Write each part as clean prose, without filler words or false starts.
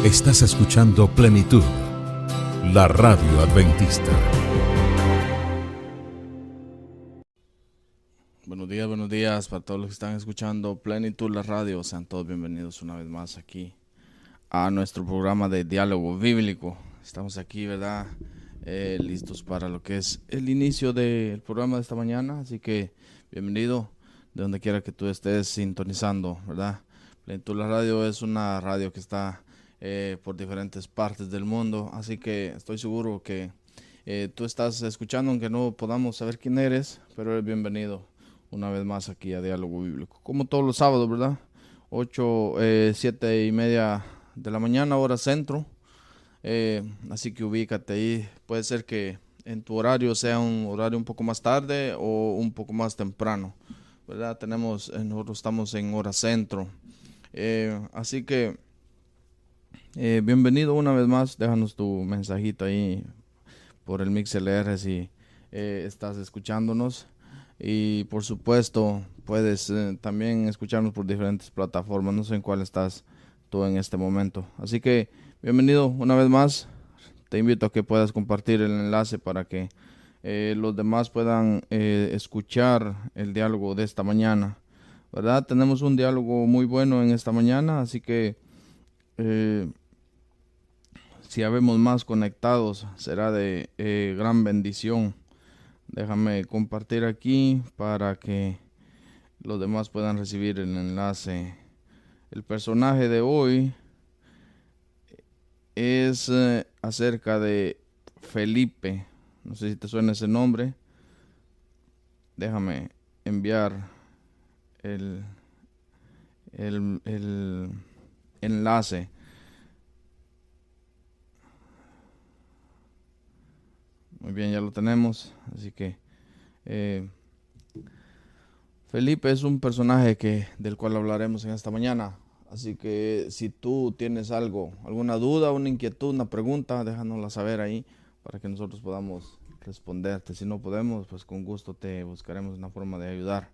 Estás escuchando Plenitud, la radio adventista. Buenos días para todos los que están escuchando Plenitud, la radio. Sean todos bienvenidos una vez más aquí a nuestro programa de diálogo bíblico. Estamos aquí, ¿verdad? Listos para lo que es el inicio del programa de esta mañana. Así que bienvenido de donde quiera que tú estés sintonizando, ¿verdad? Plenitud, la radio es una radio que está por diferentes partes del mundo. Así que estoy seguro que tú estás escuchando, aunque no podamos saber quién eres, pero eres bienvenido una vez más aquí a Diálogo Bíblico. Como todos los sábados, ¿verdad? 7:30 de la mañana, hora centro. Así que ubícate ahí. Puede ser que en tu horario sea un horario un poco más tarde o un poco más temprano, ¿verdad? Nosotros estamos en hora centro. Así que bienvenido una vez más. Déjanos tu mensajito ahí por el MixLR si estás escuchándonos. Y por supuesto puedes también escucharnos por diferentes plataformas. No sé en cuál estás tú en este momento. Así que bienvenido una vez más. Te invito a que puedas compartir el enlace para que los demás puedan escuchar el diálogo de esta mañana, ¿verdad? Tenemos un diálogo muy bueno en esta mañana, así que si habemos más conectados será de gran bendición. Déjame compartir aquí para que los demás puedan recibir el enlace. El personaje de hoy es acerca de Felipe. No sé si te suena ese nombre. Déjame enviar el enlace. Muy bien, ya lo tenemos. Así que Felipe es un personaje del cual hablaremos en esta mañana. Así que si tú tienes alguna duda, una inquietud, una pregunta, déjanosla saber ahí para que nosotros podamos responderte. Si no podemos, pues con gusto te buscaremos una forma de ayudar.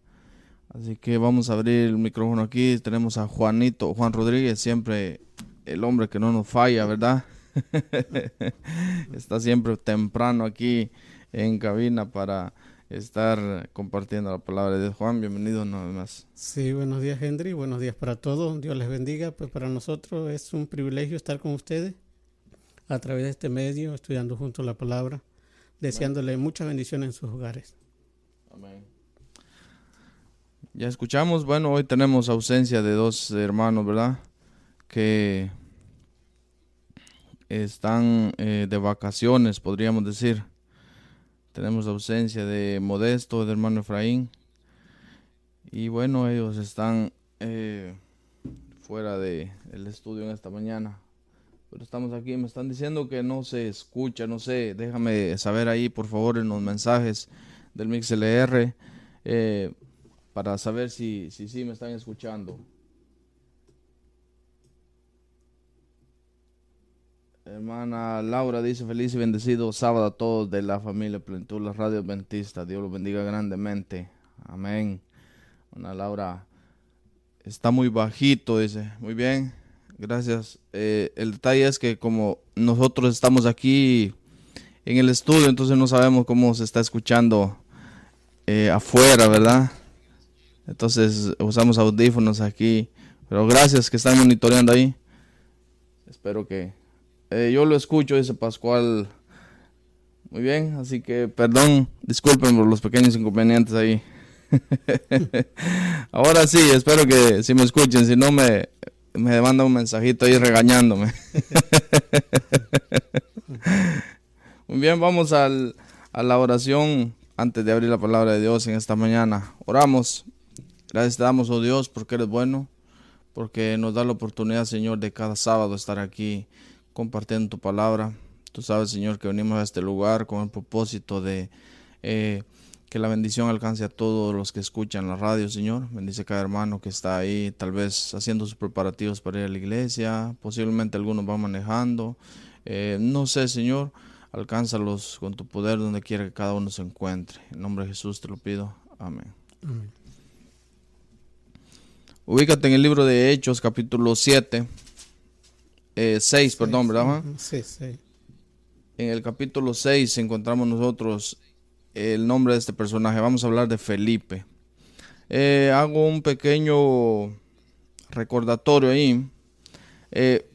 Así que vamos a abrir el micrófono aquí. Tenemos a Juan Rodríguez, siempre el hombre que no nos falla, ¿verdad? Está siempre temprano aquí en cabina para estar compartiendo la palabra de Dios. Juan, bienvenido una vez más. Sí, buenos días, Henry, buenos días para todos, Dios les bendiga. Pues para nosotros es un privilegio estar con ustedes a través de este medio, estudiando juntos la palabra, deseándole muchas bendiciones en sus hogares. Amén. Ya escuchamos, bueno, hoy tenemos ausencia de dos hermanos, ¿verdad? Que están de vacaciones, podríamos decir. Tenemos ausencia de Modesto, de hermano Efraín. Y bueno, ellos están fuera del estudio en esta mañana. Pero estamos aquí, me están diciendo que no se escucha, no sé. Déjame saber ahí, por favor, en los mensajes del MixLR, para saber si me están escuchando. Hermana Laura dice: feliz y bendecido sábado a todos de la familia Plenitud, la radio adventista. Dios los bendiga grandemente. Amén. Ana Laura está muy bajito, dice. Muy bien, gracias. El detalle es que como nosotros estamos aquí en el estudio, entonces no sabemos cómo se está escuchando afuera, ¿verdad? Entonces usamos audífonos aquí. Pero gracias que están monitoreando ahí. Espero que... yo lo escucho, dice Pascual. Muy bien, así que perdón, disculpen por los pequeños inconvenientes ahí. Ahora sí, espero que si me escuchen, si no me mandan un mensajito ahí regañándome. Muy bien, vamos a la oración antes de abrir la palabra de Dios en esta mañana. Oramos. Gracias te damos, oh Dios, porque eres bueno, porque nos da la oportunidad, Señor, de cada sábado estar aquí compartiendo tu palabra. Tú sabes, Señor, que venimos a este lugar con el propósito de que la bendición alcance a todos los que escuchan la radio, Señor. Bendice a cada hermano que está ahí, tal vez haciendo sus preparativos para ir a la iglesia. Posiblemente algunos van manejando. No sé, Señor, alcánzalos con tu poder donde quiera que cada uno se encuentre. En nombre de Jesús te lo pido. Amén. Amén. Ubícate en el libro de Hechos, capítulo 7. 6, perdón, ¿verdad, Juan? Sí, sí. En el capítulo 6 encontramos nosotros el nombre de este personaje. Vamos a hablar de Felipe. Hago un pequeño recordatorio ahí.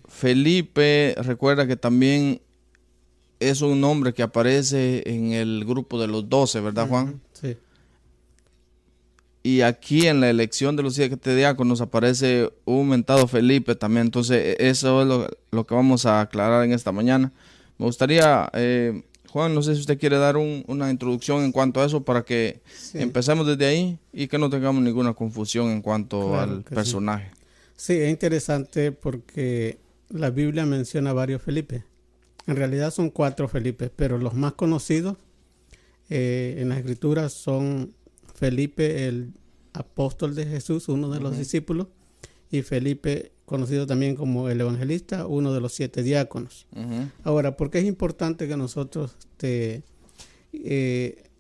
Felipe, recuerda que también es un nombre que aparece en el grupo de los 12, ¿verdad, Juan? Sí. Y aquí en la elección de los 7 diáconos aparece un mentado Felipe también. Entonces, eso es lo que vamos a aclarar en esta mañana. Me gustaría, Juan, no sé si usted quiere dar una introducción en cuanto a eso para que empecemos desde ahí y que no tengamos ninguna confusión en cuanto al personaje. Sí, es interesante porque la Biblia menciona varios Felipe. En realidad son 4 Felipe, pero los más conocidos en las escrituras son Felipe, el apóstol de Jesús, uno de los discípulos, y Felipe, conocido también como el evangelista, uno de los 7 diáconos. Ahora, ¿por qué es importante que nosotros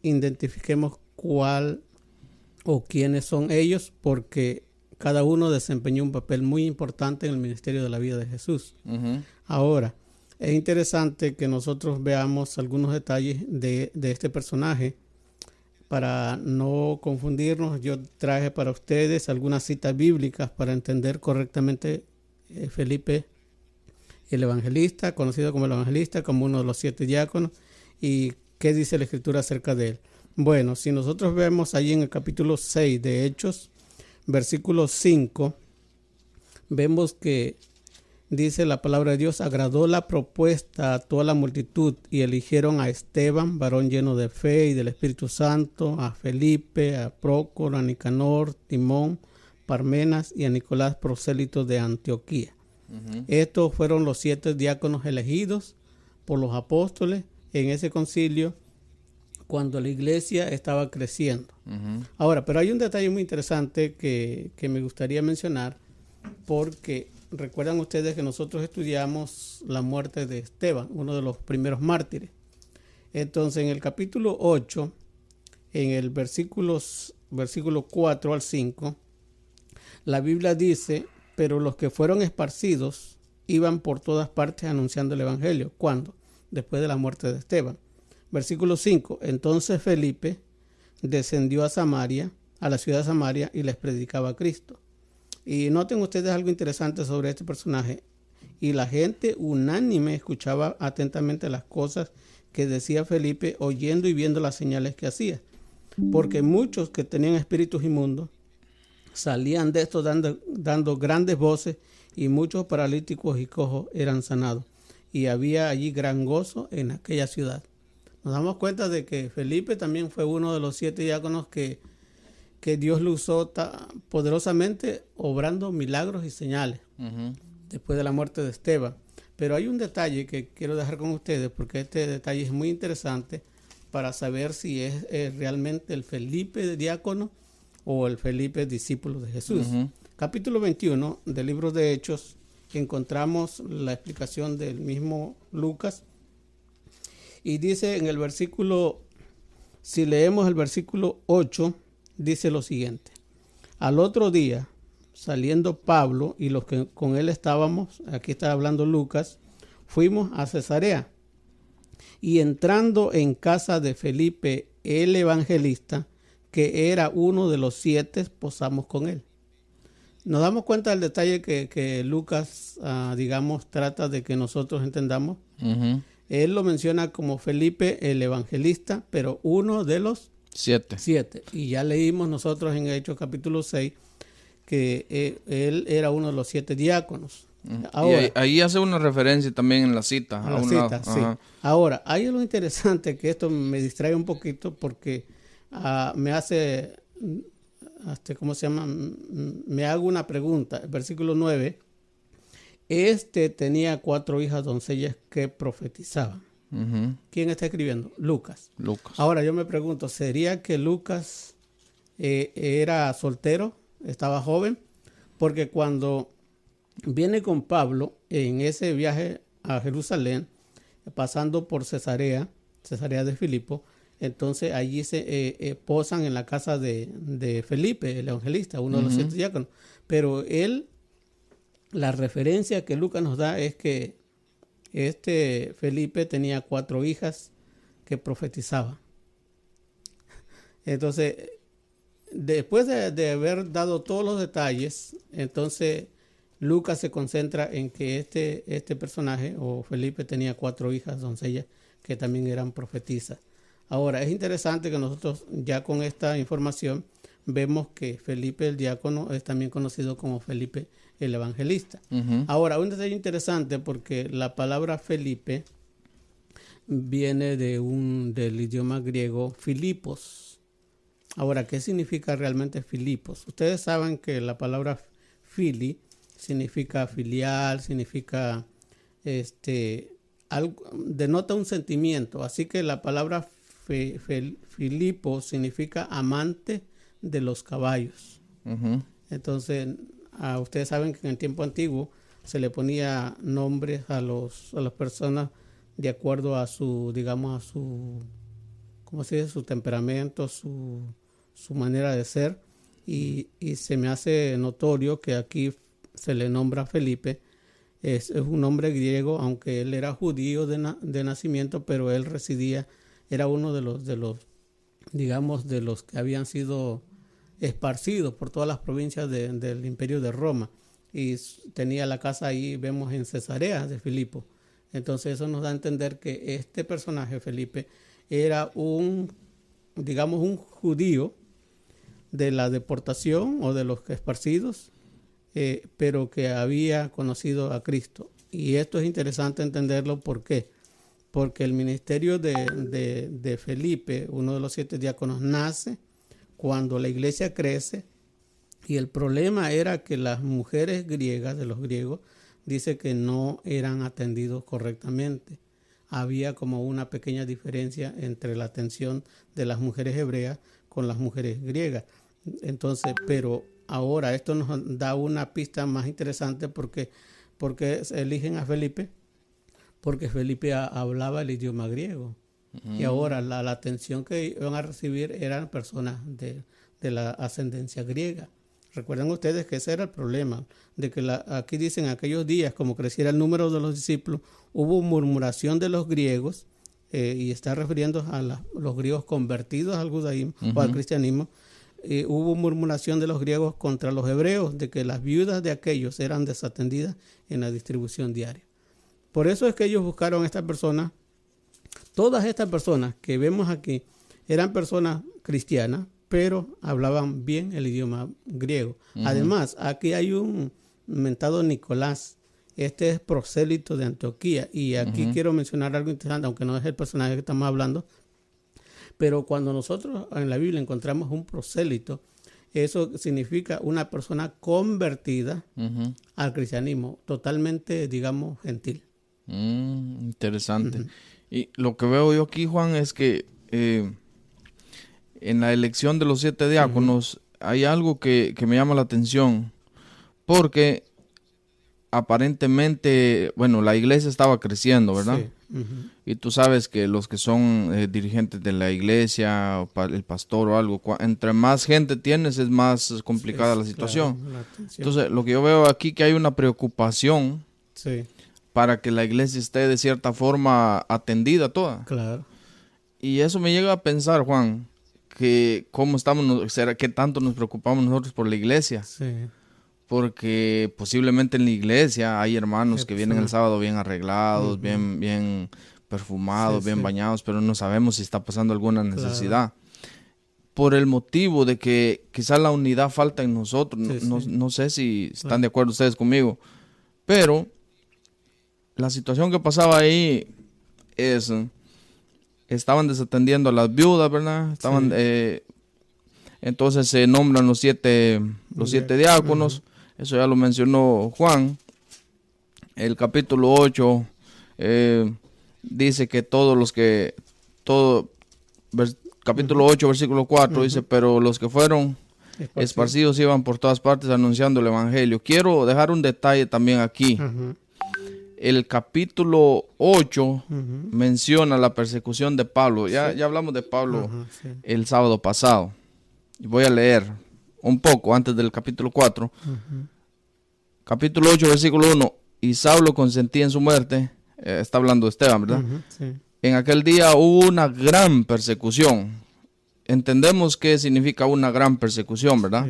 identifiquemos cuál o quiénes son ellos? Porque cada uno desempeñó un papel muy importante en el ministerio de la vida de Jesús. Ahora, es interesante que nosotros veamos algunos detalles de este personaje. Para no confundirnos, yo traje para ustedes algunas citas bíblicas para entender correctamente Felipe, el evangelista, conocido como el evangelista, como uno de los 7 diáconos, y qué dice la escritura acerca de él. Bueno, si nosotros vemos allí en el capítulo 6 de Hechos, versículo 5, vemos que dice la palabra de Dios: agradó la propuesta a toda la multitud y eligieron a Esteban, varón lleno de fe y del Espíritu Santo, a Felipe, a Prócoro, a Nicanor, Timón, Parmenas y a Nicolás, prosélito de Antioquía. Estos fueron los 7 diáconos elegidos por los apóstoles en ese concilio cuando la iglesia estaba creciendo. Ahora, pero hay un detalle muy interesante que me gustaría mencionar, porque recuerdan ustedes que nosotros estudiamos la muerte de Esteban, uno de los primeros mártires. Entonces, en el capítulo 8, en el versículo 4 al 5, la Biblia dice: pero los que fueron esparcidos iban por todas partes anunciando el evangelio. ¿Cuándo? Después de la muerte de Esteban. Versículo 5, entonces Felipe descendió a Samaria, a la ciudad de Samaria, y les predicaba a Cristo. Y noten ustedes algo interesante sobre este personaje. Y la gente unánime escuchaba atentamente las cosas que decía Felipe, oyendo y viendo las señales que hacía. Porque muchos que tenían espíritus inmundos salían de estos dando grandes voces, y muchos paralíticos y cojos eran sanados. Y había allí gran gozo en aquella ciudad. Nos damos cuenta de que Felipe también fue uno de los 7 diáconos que Dios lo usó poderosamente, obrando milagros y señales después de la muerte de Esteban. Pero hay un detalle que quiero dejar con ustedes, porque este detalle es muy interesante para saber si es realmente el Felipe diácono o el Felipe discípulo de Jesús. Capítulo 21 del libro de Hechos, encontramos la explicación del mismo Lucas, y dice en el versículo, si leemos el versículo 8, dice lo siguiente: al otro día, saliendo Pablo y los que con él estábamos, aquí está hablando Lucas, fuimos a Cesarea, y entrando en casa de Felipe el evangelista, que era uno de los 7, posamos con él. Nos damos cuenta del detalle que Lucas, digamos, trata de que nosotros entendamos. Él lo menciona como Felipe el evangelista, pero uno de los 7. Y ya leímos nosotros en Hechos capítulo 6 que él era uno de los 7 diáconos. Ahora, y ahí hace una referencia también en la cita. Sí. Ahora, hay algo interesante que esto me distrae un poquito, porque me hace, ¿cómo se llama? Me hago una pregunta. El versículo 9. Tenía 4 hijas doncellas que profetizaban. ¿Quién está escribiendo? Lucas. Ahora yo me pregunto, ¿sería que Lucas era soltero? ¿Estaba joven? Porque cuando viene con Pablo en ese viaje a Jerusalén, pasando por Cesarea de Filipo, entonces allí se posan en la casa de Felipe, el evangelista, uno de los 7 diáconos. Pero él la referencia que Lucas nos da es que este Felipe tenía 4 hijas que profetizaban. Entonces, después de haber dado todos los detalles, entonces Lucas se concentra en que este personaje, o Felipe, tenía 4 hijas doncellas que también eran profetizas. Ahora, es interesante que nosotros ya con esta información vemos que Felipe el diácono es también conocido como Felipe el evangelista. Ahora, un detalle interesante porque la palabra Felipe viene del idioma griego Filipos. Ahora, ¿qué significa realmente Filipos? Ustedes saben que la palabra fili significa filial, significa algo, denota un sentimiento. Así que la palabra Filipo significa amante de los caballos. Entonces, ustedes saben que en el tiempo antiguo se le ponía nombres a las personas de acuerdo a su, digamos, a su, ¿cómo se dice? Su temperamento, su manera de ser. Y se me hace notorio que aquí se le nombra Felipe. Es un nombre griego, aunque él era judío de nacimiento, pero él era uno de los digamos, de los que habían sido esparcidos por todas las provincias del Imperio de Roma, y tenía la casa ahí, vemos en Cesarea de Filipo. Entonces eso nos da a entender que este personaje, Felipe, era un judío de la deportación o de los esparcidos, pero que había conocido a Cristo. Y esto es interesante entenderlo. ¿Por qué? Porque el ministerio de Felipe, uno de los 7 diáconos, nace cuando la iglesia crece, y el problema era que las mujeres griegas, de los griegos, dice que no eran atendidos correctamente. Había como una pequeña diferencia entre la atención de las mujeres hebreas con las mujeres griegas. Entonces, pero ahora esto nos da una pista más interesante porque eligen a Felipe, porque Felipe hablaba el idioma griego. Y ahora la atención que iban a recibir eran personas de la ascendencia griega. Recuerden ustedes que ese era el problema, de que aquí dicen aquellos días, como creciera el número de los discípulos, hubo murmuración de los griegos, y está refiriendo a los griegos convertidos al judaísmo o al cristianismo. Hubo murmuración de los griegos contra los hebreos, de que las viudas de aquellos eran desatendidas en la distribución diaria. Por eso es que ellos buscaron a estas personas. Todas estas personas que vemos aquí eran personas cristianas, pero hablaban bien el idioma griego. Además, aquí hay un mentado Nicolás. Este es prosélito de Antioquía. Y aquí quiero mencionar algo interesante, aunque no es el personaje que estamos hablando. Pero cuando nosotros en la Biblia encontramos un prosélito, eso significa una persona convertida al cristianismo, totalmente, digamos, gentil. Interesante. Y lo que veo yo aquí, Juan, es que en la elección de los 7 diáconos hay algo que me llama la atención, porque aparentemente, bueno, la iglesia estaba creciendo, ¿verdad? Sí. Y tú sabes que los que son dirigentes de la iglesia, el pastor o algo, entre más gente tienes es más complicada la situación. Claro, entonces, lo que yo veo aquí que hay una preocupación para que la iglesia esté de cierta forma atendida toda. Claro. Y eso me llega a pensar, Juan, que qué tanto nos preocupamos nosotros por la iglesia. Sí. Porque posiblemente en la iglesia hay hermanos que vienen el sábado bien arreglados, bien perfumados, bien bañados, pero no sabemos si está pasando alguna necesidad. Claro. Por el motivo de que quizás la unidad falta en nosotros. No sé si están de acuerdo ustedes conmigo, pero la situación que pasaba ahí es, estaban desatendiendo a las viudas, ¿verdad? Entonces se nombran los siete diáconos. Eso ya lo mencionó Juan. El capítulo 8 dice que capítulo 8, versículo 4 dice, pero los que fueron esparcidos iban por todas partes anunciando el evangelio. Quiero dejar un detalle también aquí. El capítulo 8 menciona la persecución de Pablo. Ya hablamos de Pablo el sábado pasado. Y voy a leer un poco antes del capítulo 4. capítulo 8, versículo 1, y Saulo consentía en su muerte, está hablando de Esteban, ¿verdad? Sí. En aquel día hubo una gran persecución. Entendemos qué significa una gran persecución, ¿verdad?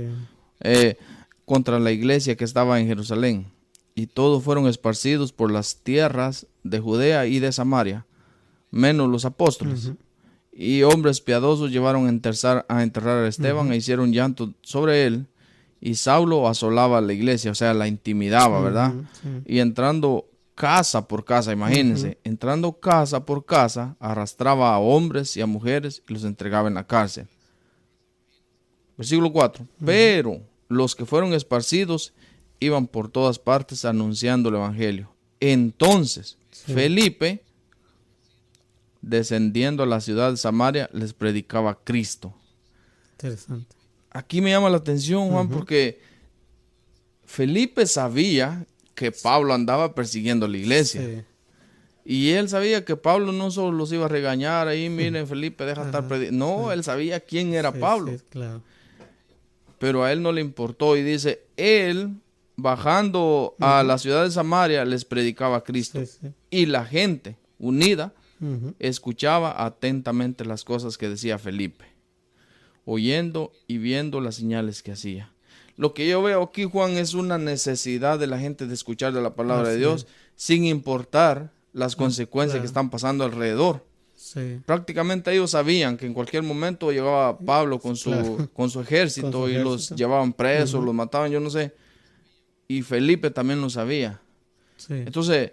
Sí. Contra la iglesia que estaba en Jerusalén. Y todos fueron esparcidos por las tierras de Judea y de Samaria, menos los apóstoles. Y hombres piadosos llevaron a enterrar a Esteban e hicieron llanto sobre él. Y Saulo asolaba la iglesia, o sea, la intimidaba, ¿verdad? Sí. Y entrando casa por casa, imagínense, entrando casa por casa, arrastraba a hombres y a mujeres y los entregaba en la cárcel. Versículo 4. Pero los que fueron esparcidos iban por todas partes anunciando el evangelio. Entonces, Felipe, descendiendo a la ciudad de Samaria, les predicaba a Cristo. Interesante. Aquí me llama la atención, Juan, porque Felipe sabía que Pablo andaba persiguiendo la iglesia. Sí. Y él sabía que Pablo no solo los iba a regañar ahí, miren, Felipe, deja estar predicando. No, él sabía quién era Pablo. Sí, claro. Pero a él no le importó y dice, él, bajando a la ciudad de Samaria, les predicaba a Cristo. Sí. Y la gente, unida, escuchaba atentamente las cosas que decía Felipe, oyendo y viendo las señales que hacía. Lo que yo veo aquí, Juan, es una necesidad de la gente de escuchar de la palabra de Dios, sin importar las consecuencias que están pasando alrededor. Sí. Prácticamente ellos sabían que en cualquier momento llegaba Pablo con su ejército y los llevaban presos, los mataban, yo no sé. Y Felipe también lo sabía. Sí. Entonces,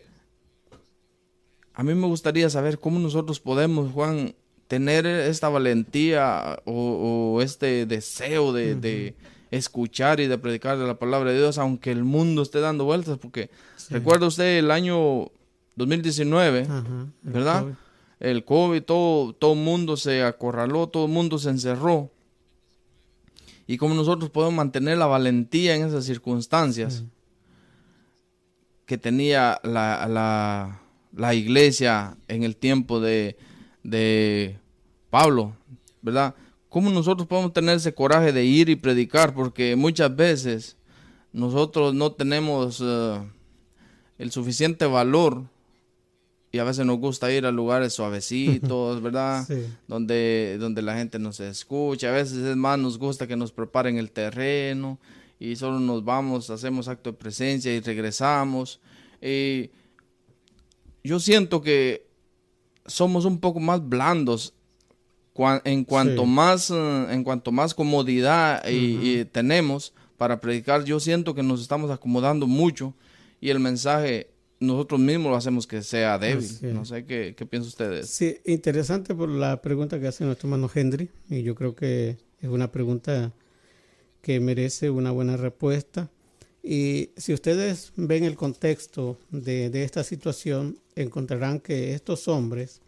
a mí me gustaría saber cómo nosotros podemos, Juan, tener esta valentía o este deseo de escuchar y de predicar de la palabra de Dios, aunque el mundo esté dando vueltas, porque recuerda usted el año 2019, ¿verdad? El COVID, todo el mundo se acorraló, todo el mundo se encerró. Y cómo nosotros podemos mantener la valentía en esas circunstancias que tenía la iglesia en el tiempo de Pablo, ¿verdad? ¿Cómo nosotros podemos tener ese coraje de ir y predicar? Porque muchas veces nosotros no tenemos el suficiente valor y a veces nos gusta ir a lugares suavecitos, ¿verdad? Sí. Donde la gente nos escucha. A veces es más, nos gusta que nos preparen el terreno y solo nos vamos, hacemos acto de presencia y regresamos. Y yo siento que somos un poco más blandos en cuanto más comodidad y tenemos para predicar. Yo siento que nos estamos acomodando mucho y el mensaje nosotros mismos lo hacemos que sea débil. No sé qué piensa usted de eso. Sí, interesante por la pregunta que hace nuestro hermano Henry, y yo creo que es una pregunta que merece una buena respuesta. Y si ustedes ven el contexto de esta situación, encontrarán que estos hombres,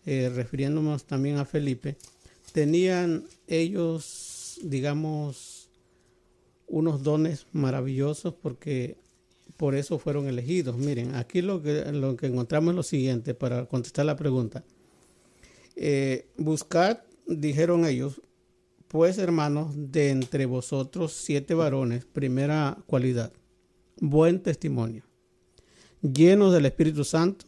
refiriéndonos también a Felipe, tenían ellos, digamos, unos dones maravillosos, porque por eso fueron elegidos. Miren, aquí lo que encontramos es lo siguiente, para contestar la pregunta. Buscad, dijeron ellos, pues hermanos, de entre vosotros 7 varones, primera cualidad, buen testimonio, llenos del Espíritu Santo.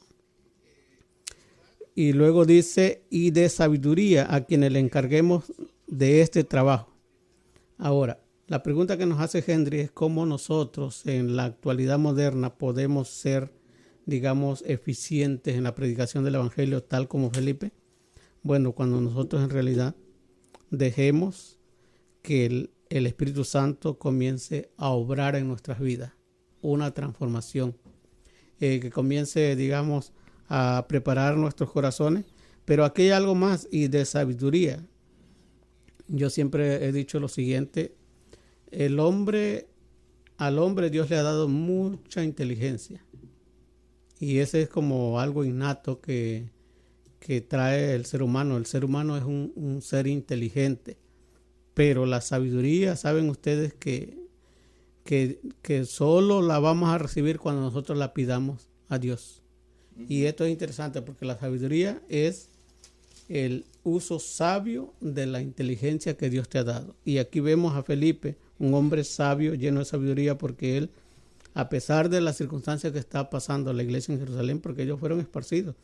Y luego dice, y de sabiduría, a quienes le encarguemos de este trabajo. Ahora, la pregunta que nos hace Henry es cómo nosotros en la actualidad moderna podemos ser, digamos, eficientes en la predicación del Evangelio tal como Felipe. Bueno, cuando nosotros en realidad dejemos que el Espíritu Santo comience a obrar en nuestras vidas, una transformación, que comience, digamos, a preparar nuestros corazones. Pero aquí hay algo más, y de sabiduría. Yo siempre he dicho lo siguiente: al hombre Dios le ha dado mucha inteligencia, y ese es como algo innato que trae el ser humano. El ser humano es un ser inteligente, pero la sabiduría, saben ustedes que solo la vamos a recibir cuando nosotros la pidamos a Dios. Y esto es interesante porque la sabiduría es el uso sabio de la inteligencia que Dios te ha dado. Y aquí vemos a Felipe, un hombre sabio, lleno de sabiduría, porque él a pesar de las circunstancias que está pasando la iglesia en Jerusalén, porque ellos fueron esparcidos.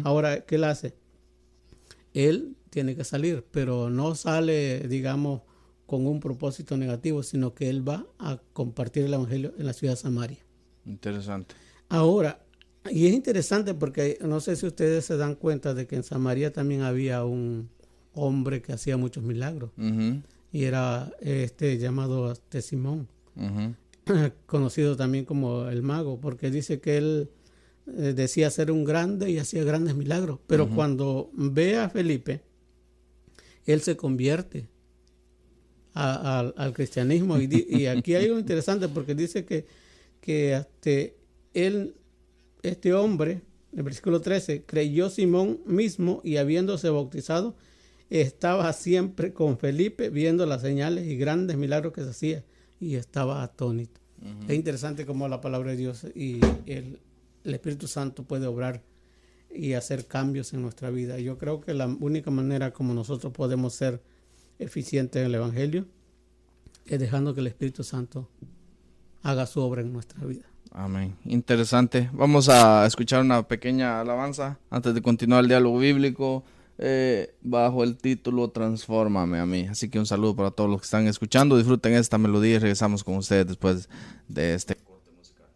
Ahora, ¿qué él hace? Él tiene que salir, pero no sale, digamos, con un propósito negativo, sino que él va a compartir el evangelio en la ciudad de Samaria. Interesante. Ahora, y es interesante porque no sé si ustedes se dan cuenta de que en Samaria también había un hombre que hacía muchos milagros. Y era llamado Simón, conocido también como el mago, porque dice que él decía ser un grande y hacía grandes milagros. Pero cuando ve a Felipe, él se convierte al cristianismo. Y aquí hay algo interesante porque dice que él, este hombre, en el versículo 13, creyó Simón mismo y habiéndose bautizado, estaba siempre con Felipe viendo las señales y grandes milagros que se hacía y estaba atónito. Es interesante cómo la palabra de Dios y el Espíritu Santo puede obrar y hacer cambios en nuestra vida. Yo creo que la única manera como nosotros podemos ser eficientes en el Evangelio es dejando que el Espíritu Santo haga su obra en nuestra vida. Amén. Interesante. Vamos a escuchar una pequeña alabanza antes de continuar el diálogo bíblico bajo el título Transfórmame a mí. Así que un saludo para todos los que están escuchando. Disfruten esta melodía y regresamos con ustedes después de este corte musical.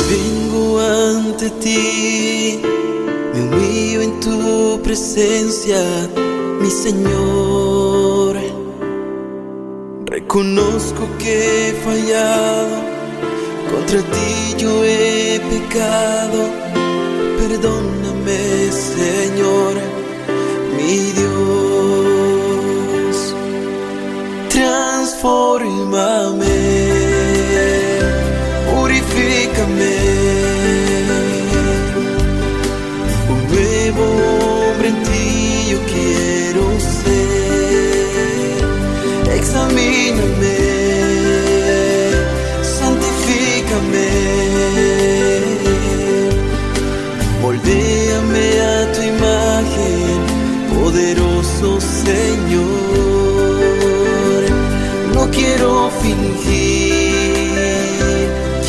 Vengo ante ti, me humillo en tu presencia, mi Señor. Reconozco que he fallado, contra ti yo he pecado. Perdóname, Señor, mi Dios. Transfórmame, purifícame, un nuevo hombre en ti yo quiero ser. Examíname, santifícame, moldéame a tu imagen, poderoso Señor. No quiero fingir,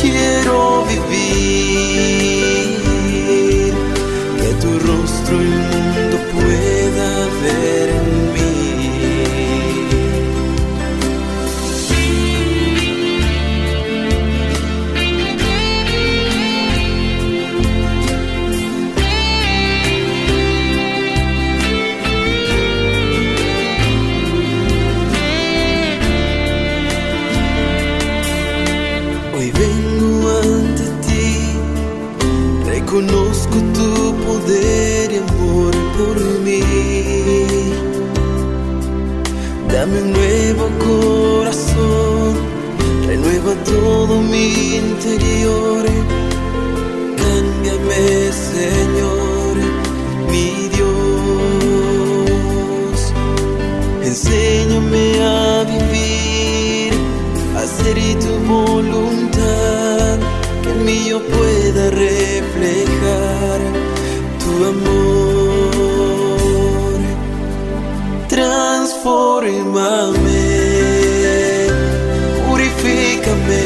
quiero vivir, que tu rostro el mundo pueda ver en mí. Hoy vengo ante ti, reconozco tu poder y amor por mí. Dame un nuevo corazón, renueva todo mi interior. Cámbiame, Señor, mi Dios. Enséñame a vivir, a hacer tu voluntad, que en mí yo pueda reflejar tu amor. Transfórmame, purifícame,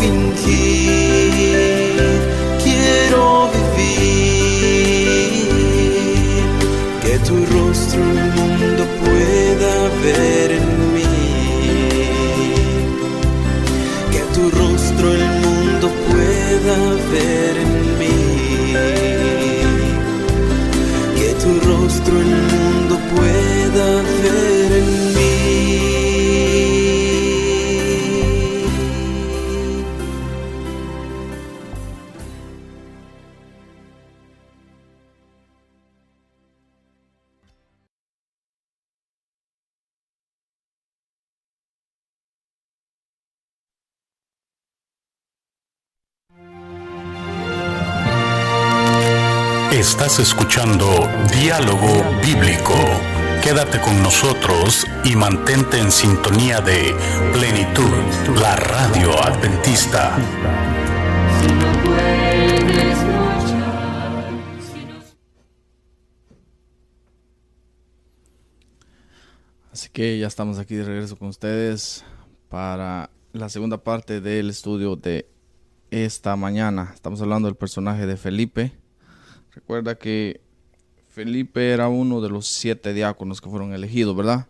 fingir, quiero vivir, que tu rostro el mundo pueda ver en mí, que tu rostro el mundo pueda ver en mí, que tu rostro el mundo pueda ver en mí. Estás escuchando Diálogo Bíblico. Quédate con nosotros y mantente en sintonía de Plenitud, la radio adventista. Así que ya estamos aquí de regreso con ustedes para la segunda parte del estudio de esta mañana. Estamos hablando del personaje de Felipe. Recuerda que Felipe era uno de los 7 diáconos que fueron elegidos, ¿verdad?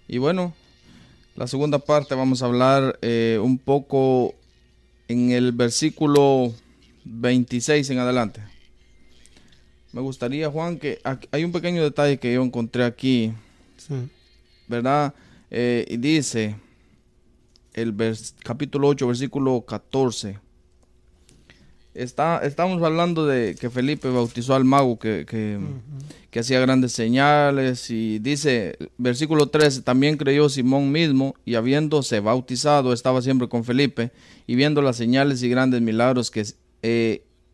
Y bueno, la segunda parte vamos a hablar un poco en el versículo 26 en adelante. Me gustaría, Juan, que hay un pequeño detalle que yo encontré aquí, Sí. ¿verdad? Y dice, capítulo 8, versículo 14. Estamos hablando de que Felipe bautizó al mago que hacía grandes señales, y dice, versículo 13, también creyó Simón mismo, y habiéndose bautizado estaba siempre con Felipe, y viendo las señales y grandes milagros que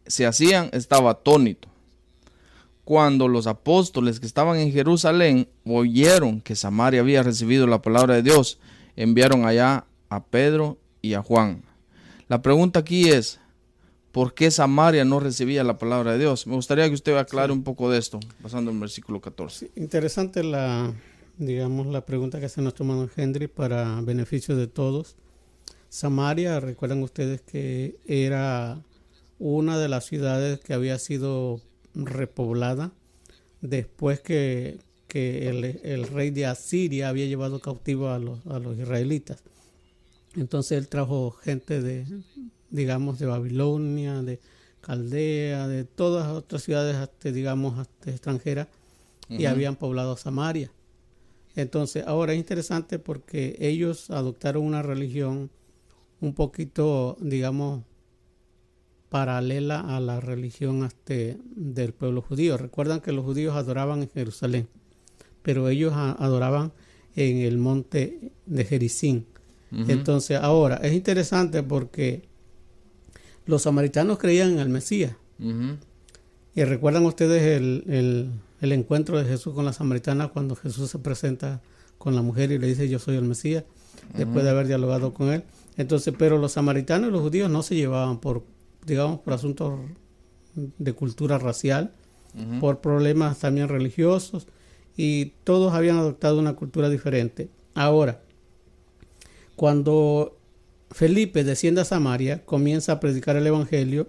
se hacían, estaba atónito. Cuando los apóstoles que estaban en Jerusalén oyeron que Samaria había recibido la palabra de Dios, enviaron allá a Pedro y a Juan. La pregunta aquí es, ¿por qué Samaria no recibía la palabra de Dios? Me gustaría que usted aclare un poco de esto, pasando al versículo 14. Sí, interesante la pregunta que hace nuestro hermano Henry para beneficio de todos. Samaria, recuerdan ustedes que era una de las ciudades que había sido repoblada después que el rey de Asiria había llevado cautivo a los israelitas. Entonces él trajo gente de Babilonia, de Caldea, de todas las otras ciudades, extranjeras, y habían poblado Samaria. Entonces, ahora es interesante porque ellos adoptaron una religión un poquito, paralela a la religión del pueblo judío. Recuerdan que los judíos adoraban en Jerusalén, pero ellos adoraban en el monte de Gerizim. Entonces, ahora es interesante porque los samaritanos creían en el Mesías. Y recuerdan ustedes el encuentro de Jesús con la samaritana cuando Jesús se presenta con la mujer y le dice yo soy el Mesías, después de haber dialogado con él. Entonces, pero los samaritanos y los judíos no se llevaban por asuntos de cultura racial, por problemas también religiosos, y todos habían adoptado una cultura diferente. Ahora, cuando Felipe desciende a Samaria, comienza a predicar el evangelio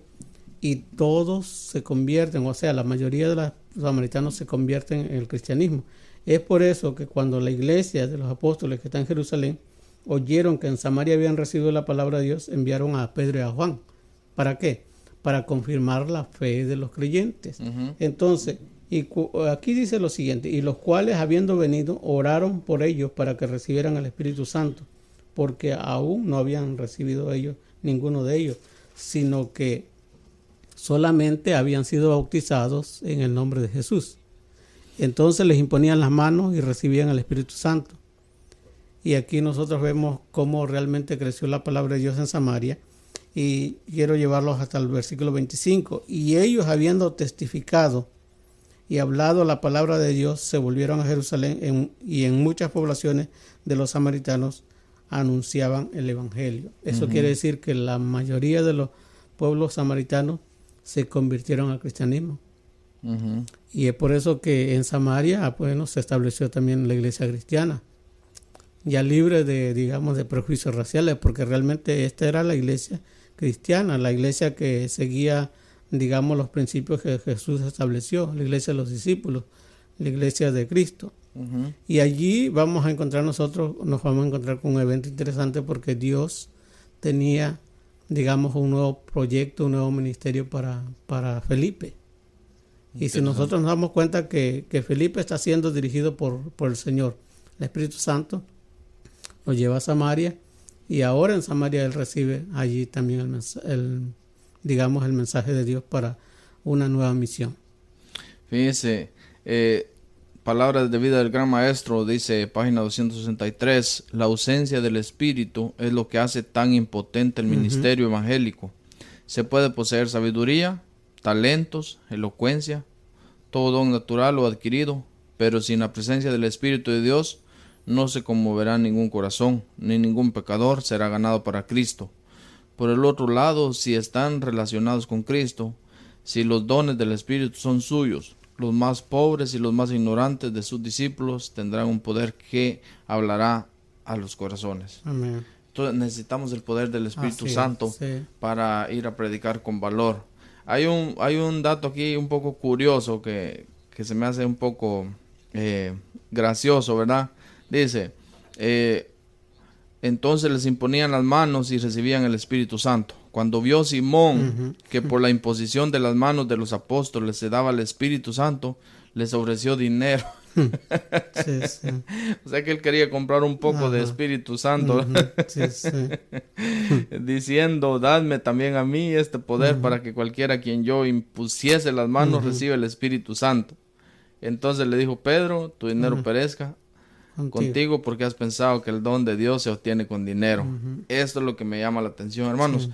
y todos se convierten, o sea, la mayoría de los samaritanos se convierten en el cristianismo. Es por eso que cuando la iglesia de los apóstoles que está en Jerusalén oyeron que en Samaria habían recibido la palabra de Dios, enviaron a Pedro y a Juan. ¿Para qué? Para confirmar la fe de los creyentes. Entonces, aquí dice lo siguiente, y los cuales habiendo venido oraron por ellos para que recibieran el Espíritu Santo, porque aún no habían recibido ellos, ninguno de ellos, sino que solamente habían sido bautizados en el nombre de Jesús. Entonces les imponían las manos y recibían el Espíritu Santo. Y aquí nosotros vemos cómo realmente creció la palabra de Dios en Samaria. Y quiero llevarlos hasta el versículo 25. Y ellos, habiendo testificado y hablado la palabra de Dios, se volvieron a Jerusalén y en muchas poblaciones de los samaritanos anunciaban el evangelio. Eso quiere decir que la mayoría de los pueblos samaritanos se convirtieron al cristianismo. Y es por eso que en Samaria, se estableció también la iglesia cristiana. ya libre de, digamos, de prejuicios raciales, porque realmente esta era la iglesia cristiana, la iglesia que seguía, digamos, los principios que Jesús estableció, la iglesia de los discípulos, la iglesia de Cristo. Y allí nos vamos a encontrar con un evento interesante, porque Dios tenía, digamos, un nuevo proyecto, un nuevo ministerio para Felipe. Y si nosotros nos damos cuenta que Felipe está siendo dirigido por el Señor, el Espíritu Santo lo lleva a Samaria, y ahora en Samaria él recibe allí también el mensaje de Dios para una nueva misión. Fíjese, Palabras de vida del Gran Maestro, dice página 263, la ausencia del Espíritu es lo que hace tan impotente el ministerio evangélico. Se puede poseer sabiduría, talentos, elocuencia, todo don natural o adquirido, pero sin la presencia del Espíritu de Dios no se conmoverá ningún corazón, ni ningún pecador será ganado para Cristo. Por el otro lado, si están relacionados con Cristo, si los dones del Espíritu son suyos, los más pobres y los más ignorantes de sus discípulos tendrán un poder que hablará a los corazones. Amén. Entonces necesitamos el poder del Espíritu Santo para ir a predicar con valor. Hay un dato aquí un poco curioso que se me hace un poco gracioso, ¿verdad? Dice, entonces les imponían las manos y recibían el Espíritu Santo. Cuando vio Simón que por la imposición de las manos de los apóstoles se daba el Espíritu Santo, les ofreció dinero. O sea que él quería comprar un poco de Espíritu Santo. Diciendo, dadme también a mí este poder para que cualquiera a quien yo impusiese las manos reciba el Espíritu Santo. Entonces le dijo, Pedro, tu dinero perezca contigo porque has pensado que el don de Dios se obtiene con dinero. Esto es lo que me llama la atención, hermanos.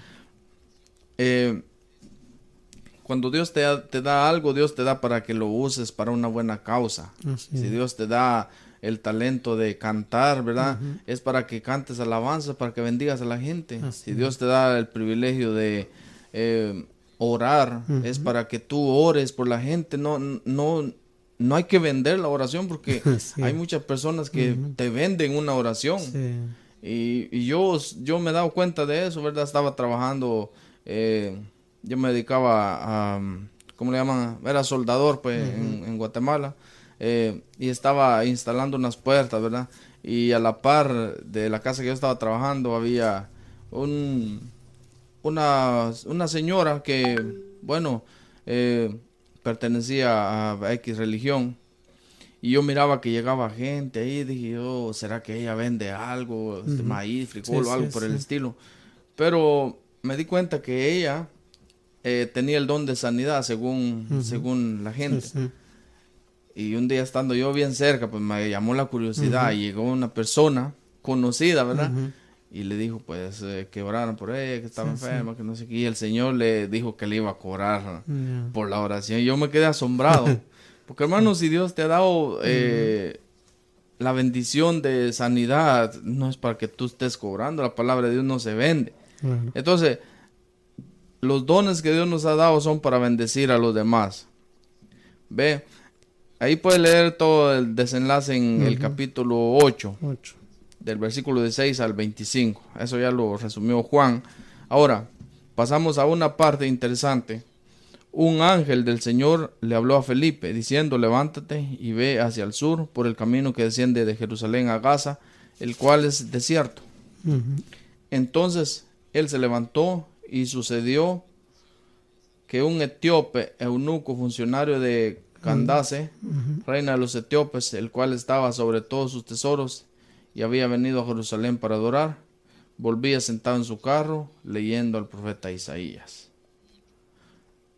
Cuando Dios te da algo, Dios te da para que lo uses para una buena causa. Si Dios te da el talento de cantar, ¿verdad? Es para que cantes alabanzas, para que bendigas a la gente. Si Dios te da el privilegio de orar, es para que tú ores por la gente. No hay que vender la oración, porque hay muchas personas que te venden una oración. Y yo me he dado cuenta de eso, ¿verdad? Estaba trabajando, yo me dedicaba a, ¿cómo le llaman? Era soldador, pues, en Guatemala. Y estaba instalando unas puertas, ¿verdad? Y a la par de la casa que yo estaba trabajando había una señora que, bueno, pertenecía a X religión. Y yo miraba que llegaba gente ahí, dije yo, ¿será que ella vende algo, maíz, frijol o algo por el estilo? Pero me di cuenta que ella tenía el don de sanidad según la gente. Y un día estando yo bien cerca, pues me llamó la curiosidad y llegó una persona conocida, ¿verdad? Y le dijo, pues, que oraran por ella, que estaba enferma, que no sé qué. Y el Señor le dijo que le iba a cobrar por la oración. Y yo me quedé asombrado. Porque, hermano, si Dios te ha dado la bendición de sanidad, no es para que tú estés cobrando. La palabra de Dios no se vende. Entonces, los dones que Dios nos ha dado son para bendecir a los demás. Ve, ahí puedes leer todo el desenlace en el capítulo 8. Del versículo 16 al 25. Eso ya lo resumió Juan. Ahora, pasamos a una parte interesante. Un ángel del Señor le habló a Felipe, diciendo, levántate y ve hacia el sur, por el camino que desciende de Jerusalén a Gaza, el cual es desierto. Entonces, él se levantó y sucedió que un etíope, eunuco, funcionario de Candace, reina de los etíopes, el cual estaba sobre todos sus tesoros, y había venido a Jerusalén para adorar, volvía sentado en su carro, leyendo al profeta Isaías.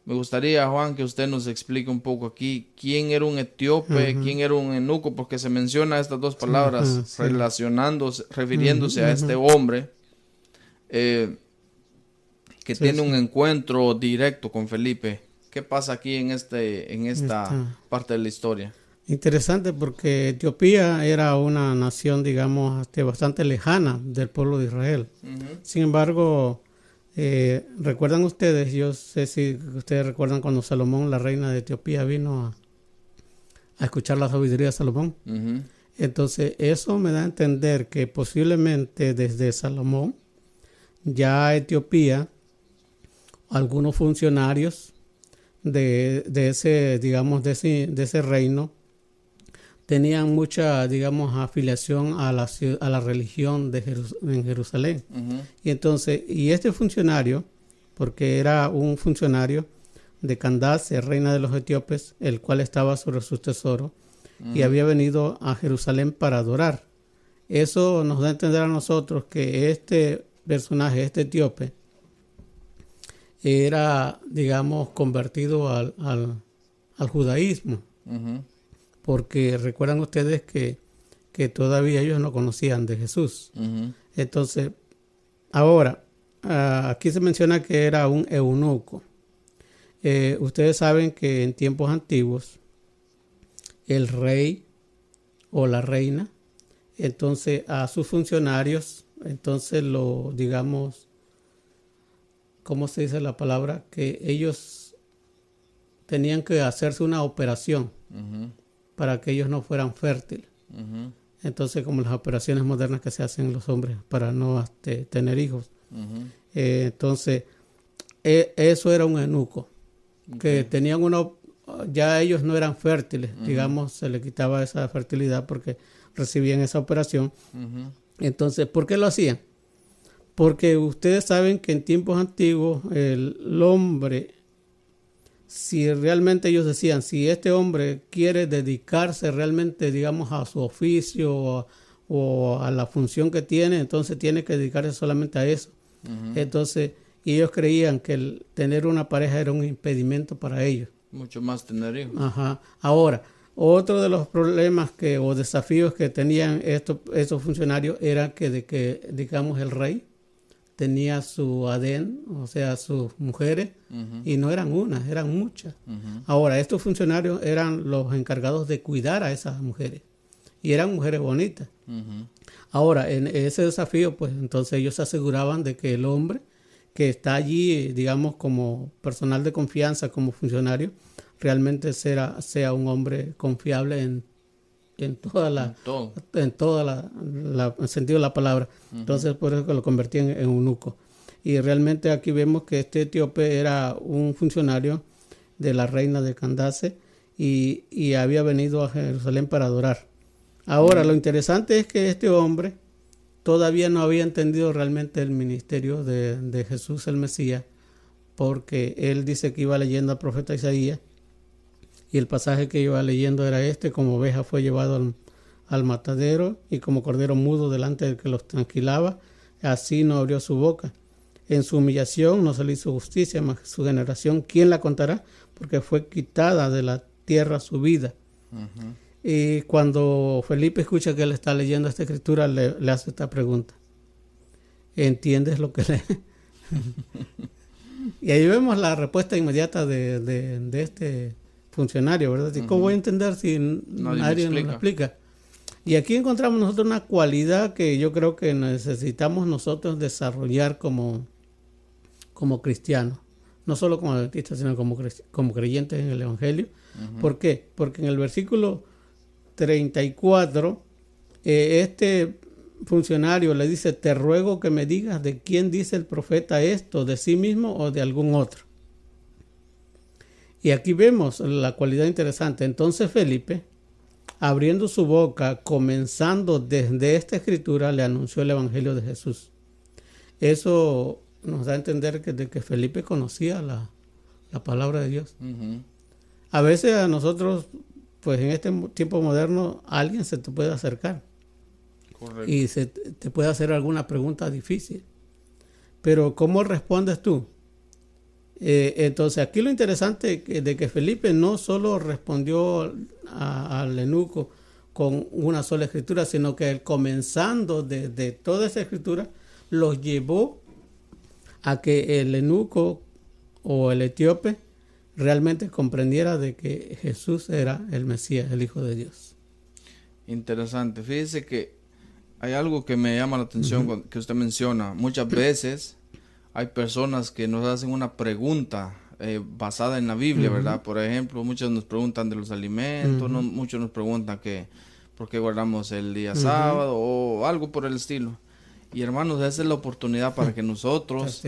Me gustaría, Juan, que usted nos explique un poco aquí quién era un etíope, quién era un eunuco, porque se menciona estas dos palabras refiriéndose a este hombre que tiene un encuentro directo con Felipe. ¿Qué pasa aquí en esta parte de la historia? Interesante, porque Etiopía era una nación, digamos, bastante lejana del pueblo de Israel. Sin embargo, ¿recuerdan ustedes? Yo sé si ustedes recuerdan cuando Salomón, la reina de Etiopía, vino a escuchar la sabiduría de Salomón. Entonces, eso me da a entender que posiblemente desde Salomón, ya Etiopía, algunos funcionarios de ese, digamos, de ese reino, tenían mucha, digamos, afiliación a la religión en Jerusalén. Y entonces, y este funcionario, porque era un funcionario de Candace, reina de los etíopes, el cual estaba sobre sus tesoros, y había venido a Jerusalén para adorar. Eso nos da a entender a nosotros que este personaje, este etíope, era, digamos, convertido al judaísmo. Porque recuerdan ustedes que todavía ellos no conocían de Jesús. Entonces, ahora, aquí se menciona que era un eunuco. Ustedes saben que en tiempos antiguos, el rey o la reina, entonces a sus funcionarios, entonces lo, digamos, ¿cómo se dice la palabra? Que ellos tenían que hacerse una operación para que ellos no fueran fértiles. Entonces, como las operaciones modernas que se hacen los hombres para no tener hijos. Entonces, eso era un eunuco, que tenían ya ellos no eran fértiles, digamos, se le quitaba esa fertilidad porque recibían esa operación. Entonces, ¿por qué lo hacían? Porque ustedes saben que en tiempos antiguos el hombre, si realmente ellos decían, si este hombre quiere dedicarse realmente, digamos, a su oficio o a la función que tiene, entonces tiene que dedicarse solamente a eso. Entonces, y ellos creían que el tener una pareja era un impedimento para ellos. Mucho más tener hijos. Ahora, otro de los problemas o desafíos que tenían estos funcionarios era que digamos, el rey tenía su adén, o sea, sus mujeres, y no eran unas, eran muchas. Ahora, estos funcionarios eran los encargados de cuidar a esas mujeres, y eran mujeres bonitas. Ahora, en ese desafío, pues entonces ellos se aseguraban de que el hombre que está allí, digamos, como personal de confianza, como funcionario, realmente sea un hombre confiable en todo el sentido de la palabra. Entonces, por eso que lo convertían en eunuco. Y realmente aquí vemos que este etíope era un funcionario de la reina de Candace y había venido a Jerusalén para adorar. Ahora, lo interesante es que este hombre todavía no había entendido realmente el ministerio de Jesús el Mesías, porque él dice que iba leyendo al profeta Isaías, y el pasaje que iba leyendo era como oveja fue llevado al matadero, y como cordero mudo delante del que los tranquilaba, así no abrió su boca. En su humillación no se le hizo justicia, mas su generación, ¿quién la contará? Porque fue quitada de la tierra su vida. Y cuando Felipe escucha que él está leyendo esta escritura, le hace esta pregunta: ¿entiendes lo que lee? Y ahí vemos la respuesta inmediata de este funcionario, ¿verdad? ¿Y cómo voy a entender si nadie nos lo explica? Y aquí encontramos nosotros una cualidad que yo creo que necesitamos nosotros desarrollar como cristianos, no solo como adventistas, sino como creyentes en el Evangelio. ¿Por qué? Porque en el versículo 34, este funcionario le dice: te ruego que me digas de quién dice el profeta esto, de sí mismo o de algún otro. Y aquí vemos la cualidad interesante. Entonces Felipe, abriendo su boca, comenzando desde esta escritura, le anunció el evangelio de Jesús. Eso nos da a entender que Felipe conocía la palabra de Dios. A veces a nosotros, pues en este tiempo moderno, alguien se te puede acercar. Correcto. Y te puede hacer alguna pregunta difícil. Pero ¿cómo respondes tú? Entonces aquí lo interesante de que Felipe no solo respondió al eunuco con una sola escritura, sino que él, comenzando de toda esa escritura, los llevó a que el eunuco o el etíope realmente comprendiera de que Jesús era el Mesías, el Hijo de Dios. Interesante. Fíjese que hay algo que me llama la atención que usted menciona. Muchas veces hay personas que nos hacen una pregunta basada en la Biblia, ¿verdad? Por ejemplo, muchos nos preguntan de los alimentos, muchos nos preguntan que ¿Por qué guardamos el día sábado? O algo por el estilo. Y hermanos, esa es la oportunidad para que nosotros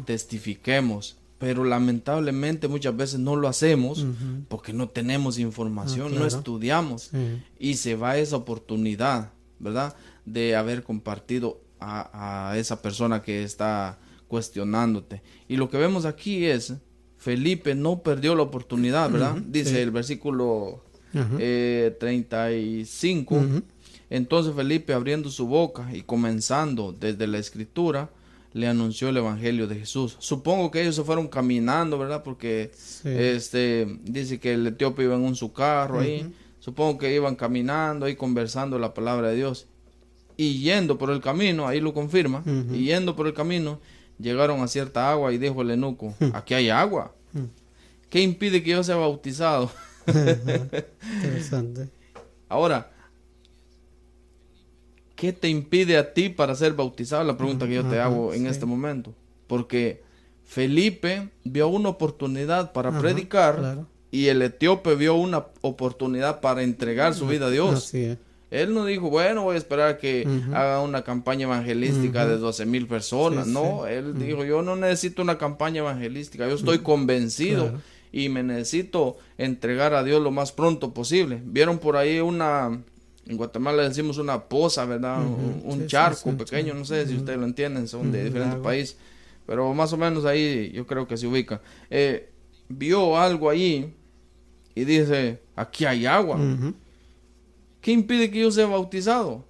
testifiquemos. Pero lamentablemente muchas veces no lo hacemos porque no tenemos información, no estudiamos. Y se va esa oportunidad, ¿verdad? De haber compartido a esa persona que está cuestionándote. Y lo que vemos aquí es, Felipe no perdió la oportunidad, ¿verdad? Dice el versículo 35. Entonces Felipe, abriendo su boca y comenzando desde la escritura, le anunció el evangelio de Jesús. Supongo que ellos se fueron caminando, ¿verdad? Porque dice que el etíope iba en su carro ahí. Supongo que iban caminando ahí, conversando la palabra de Dios. Y yendo por el camino, ahí lo confirma, y yendo por el camino, llegaron a cierta agua y dijo el eunuco, aquí hay agua. ¿Qué impide que yo sea bautizado? Interesante. Ahora, ¿qué te impide a ti para ser bautizado? La pregunta que yo te hago en este momento. Porque Felipe vio una oportunidad para predicar y el etíope vio una oportunidad para entregar su vida a Dios. Así es. Él no dijo, bueno, voy a esperar que haga una campaña evangelística de 12,000 personas. No, él dijo, yo no necesito una campaña evangelística. Yo estoy convencido y me necesito entregar a Dios lo más pronto posible. Vieron por ahí en Guatemala le decimos una poza, ¿verdad? Un charco pequeño, no sé si ustedes lo entienden, son de diferentes países, pero más o menos ahí yo creo que se ubica. Vio algo ahí y dice, aquí hay agua. ¿Qué impide que yo sea bautizado?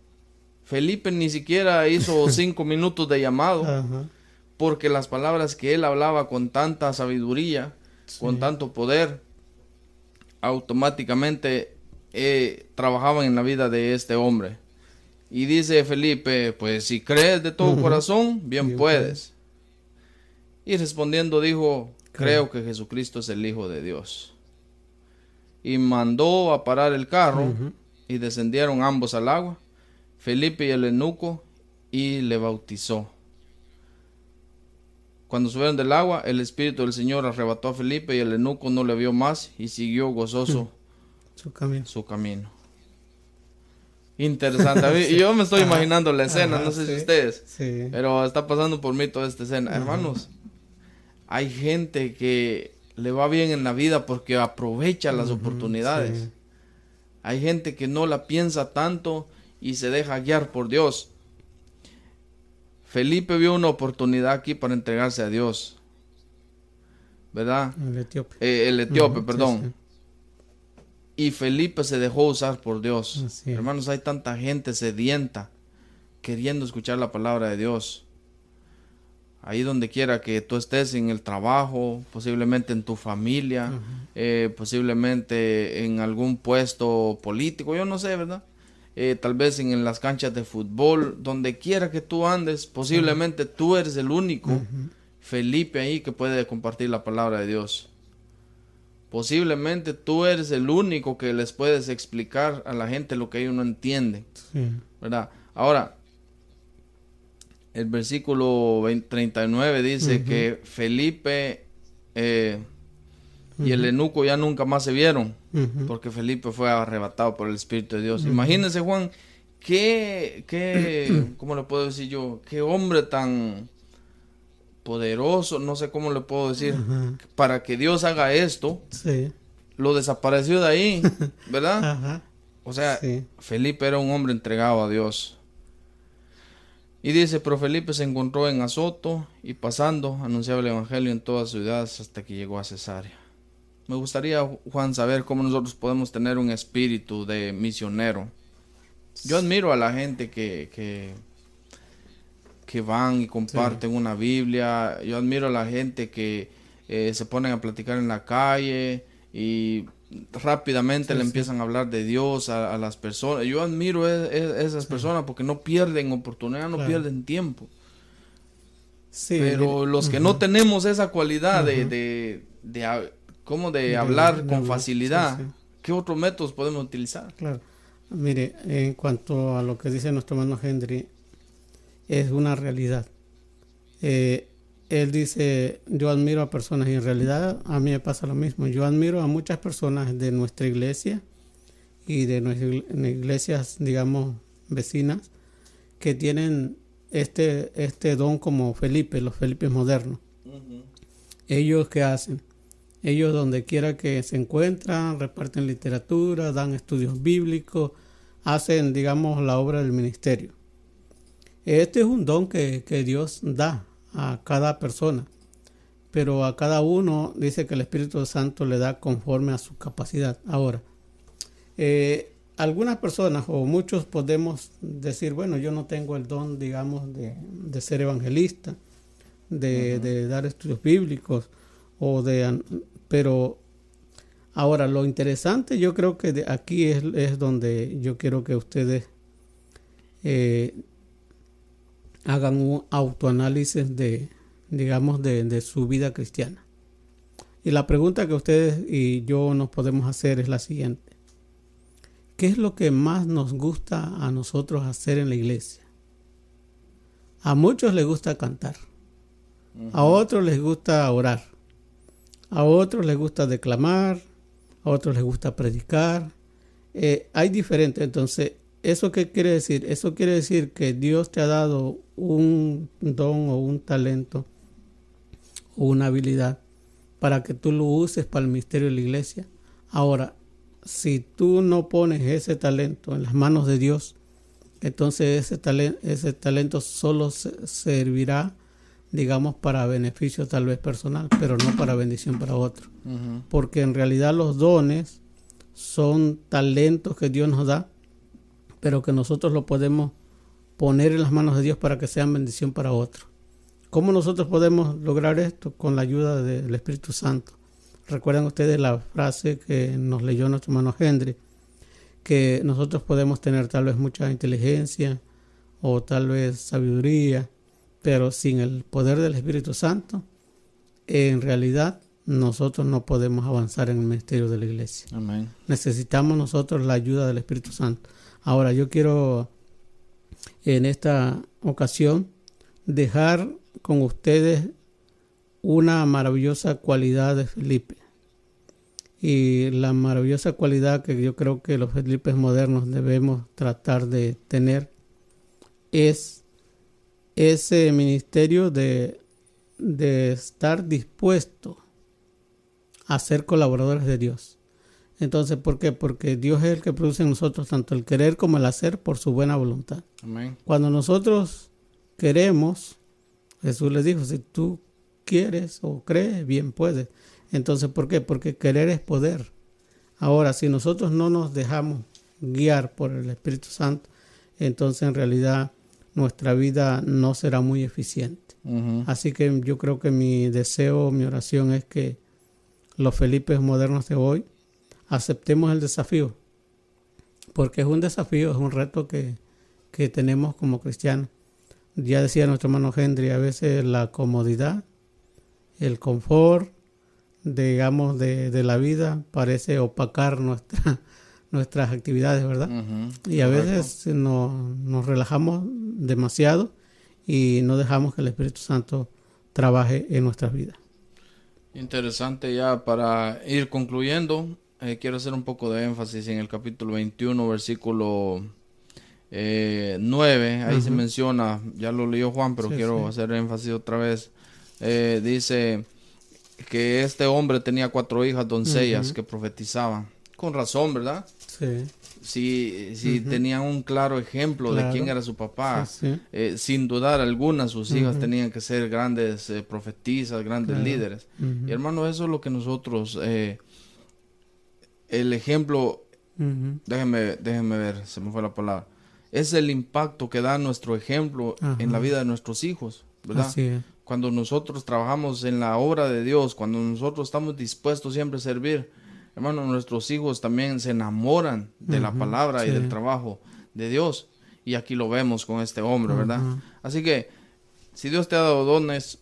Felipe ni siquiera hizo 5 minutos de llamado, porque las palabras que él hablaba con tanta sabiduría, con tanto poder, automáticamente trabajaban en la vida de este hombre. Y dice Felipe, pues si crees de todo corazón, bien puedes. Y respondiendo dijo, creo que Jesucristo es el Hijo de Dios. Y mandó a parar el carro y descendieron ambos al agua, Felipe y el eunuco, y le bautizó. Cuando subieron del agua, el Espíritu del Señor arrebató a Felipe y el eunuco no le vio más y siguió gozoso su camino. Interesante. Y yo me estoy imaginando la escena, no sé si ustedes, pero está pasando por mí toda esta escena. Hermanos, hay gente que le va bien en la vida porque aprovecha las oportunidades. Hay gente que no la piensa tanto y se deja guiar por Dios. Felipe vio una oportunidad aquí para entregarse a Dios, ¿verdad? El etíope, perdón. Y Felipe se dejó usar por Dios. Hermanos, hay tanta gente sedienta queriendo escuchar la palabra de Dios. Ahí donde quiera que tú estés, en el trabajo, posiblemente en tu familia, posiblemente en algún puesto político, yo no sé, ¿verdad? Tal vez en las canchas de fútbol, donde quiera que tú andes, posiblemente tú eres el único Felipe ahí que puede compartir la palabra de Dios. Posiblemente tú eres el único que les puedes explicar a la gente lo que ellos no entienden, ¿verdad? Ahora, el versículo 39 dice que Felipe y el eunuco ya nunca más se vieron, porque Felipe fue arrebatado por el Espíritu de Dios. Imagínense, Juan, ¿cómo le puedo decir yo? Qué hombre tan poderoso, no sé cómo le puedo decir, para que Dios haga esto. Lo desapareció de ahí, ¿verdad? O sea, Felipe era un hombre entregado a Dios. Y dice, pero Felipe se encontró en Azoto y pasando anunciaba el evangelio en todas las ciudades hasta que llegó a Cesarea. Me gustaría, Juan, saber cómo nosotros podemos tener un espíritu de misionero. Yo admiro a la gente que van y comparten una Biblia. Yo admiro a la gente que se ponen a platicar en la calle y rápidamente le empiezan a hablar de Dios a las personas. Yo admiro esas personas porque no pierden oportunidad, no pierden tiempo. Pero los que no tenemos esa cualidad de hablar con facilidad, ¿qué otros métodos podemos utilizar? Claro. Mire, en cuanto a lo que dice nuestro hermano Henry, es una realidad. Él dice, yo admiro a personas, y en realidad a mí me pasa lo mismo. Yo admiro a muchas personas de nuestra iglesia y de nuestras iglesias, digamos, vecinas, que tienen este don como Felipe, los Felipes modernos. Ellos, ¿qué hacen? Ellos donde quiera que se encuentran, reparten literatura, dan estudios bíblicos, hacen, digamos, la obra del ministerio. Este es un don que Dios da a cada persona, pero a cada uno dice que el Espíritu Santo le da conforme a su capacidad. Ahora, algunas personas o muchos podemos decir, bueno, yo no tengo el don, digamos, de ser evangelista, de dar estudios bíblicos, pero ahora lo interesante, yo creo que aquí es donde yo quiero que ustedes hagan un autoanálisis de su vida cristiana. Y la pregunta que ustedes y yo nos podemos hacer es la siguiente: ¿qué es lo que más nos gusta a nosotros hacer en la iglesia? A muchos les gusta cantar, a otros les gusta orar, a otros les gusta declamar, a otros les gusta predicar. Hay diferentes. Entonces, ¿eso qué quiere decir? Eso quiere decir que Dios te ha dado un don o un talento o una habilidad para que tú lo uses para el ministerio de la iglesia. Ahora, si tú no pones ese talento en las manos de Dios, entonces ese talento solo servirá, digamos, para beneficio tal vez personal, pero no para bendición para otro. Porque en realidad los dones son talentos que Dios nos da, pero que nosotros lo podemos poner en las manos de Dios para que sean bendición para otro. ¿Cómo nosotros podemos lograr esto? Con la ayuda del Espíritu Santo. Recuerdan ustedes la frase que nos leyó nuestro hermano Henry, que nosotros podemos tener tal vez mucha inteligencia o tal vez sabiduría, pero sin el poder del Espíritu Santo, en realidad nosotros no podemos avanzar en el ministerio de la iglesia. Amén. Necesitamos nosotros la ayuda del Espíritu Santo. Ahora, yo quiero en esta ocasión dejar con ustedes una maravillosa cualidad de Felipe. Y la maravillosa cualidad que yo creo que los Felipes modernos debemos tratar de tener es ese ministerio de estar dispuesto a ser colaboradores de Dios. Entonces, ¿por qué? Porque Dios es el que produce en nosotros tanto el querer como el hacer por su buena voluntad. Amén. Cuando nosotros queremos, Jesús les dijo, si tú quieres o crees, bien puedes. Entonces, ¿por qué? Porque querer es poder. Ahora, si nosotros no nos dejamos guiar por el Espíritu Santo, entonces en realidad nuestra vida no será muy eficiente. Así que yo creo que mi deseo, mi oración es que los Felipes modernos de hoy aceptemos el desafío, porque es un desafío, es un reto que tenemos como cristianos. Ya decía nuestro hermano Henry, a veces la comodidad, el confort, digamos, de la vida parece opacar nuestras actividades, ¿verdad? Y a veces nos relajamos demasiado y no dejamos que el Espíritu Santo trabaje en nuestras vidas. Interesante. Ya para ir concluyendo, quiero hacer un poco de énfasis en el capítulo 21, versículo 9. Ahí se menciona, ya lo leyó Juan, pero quiero hacer énfasis otra vez. Dice que este hombre tenía 4 hijas doncellas que profetizaban. Con razón, ¿verdad? Si tenían un claro ejemplo de quién era su papá, sin dudar alguna, sus hijas tenían que ser grandes profetisas, grandes líderes. Y hermano, eso es lo que nosotros, el ejemplo, déjenme ver, se me fue la palabra, es el impacto que da nuestro ejemplo en la vida de nuestros hijos, ¿verdad? Así es. Cuando nosotros trabajamos en la obra de Dios, cuando nosotros estamos dispuestos siempre a servir, hermano, nuestros hijos también se enamoran de la palabra y del trabajo de Dios. Y aquí lo vemos con este hombre, ¿verdad? Así que, si Dios te ha dado dones,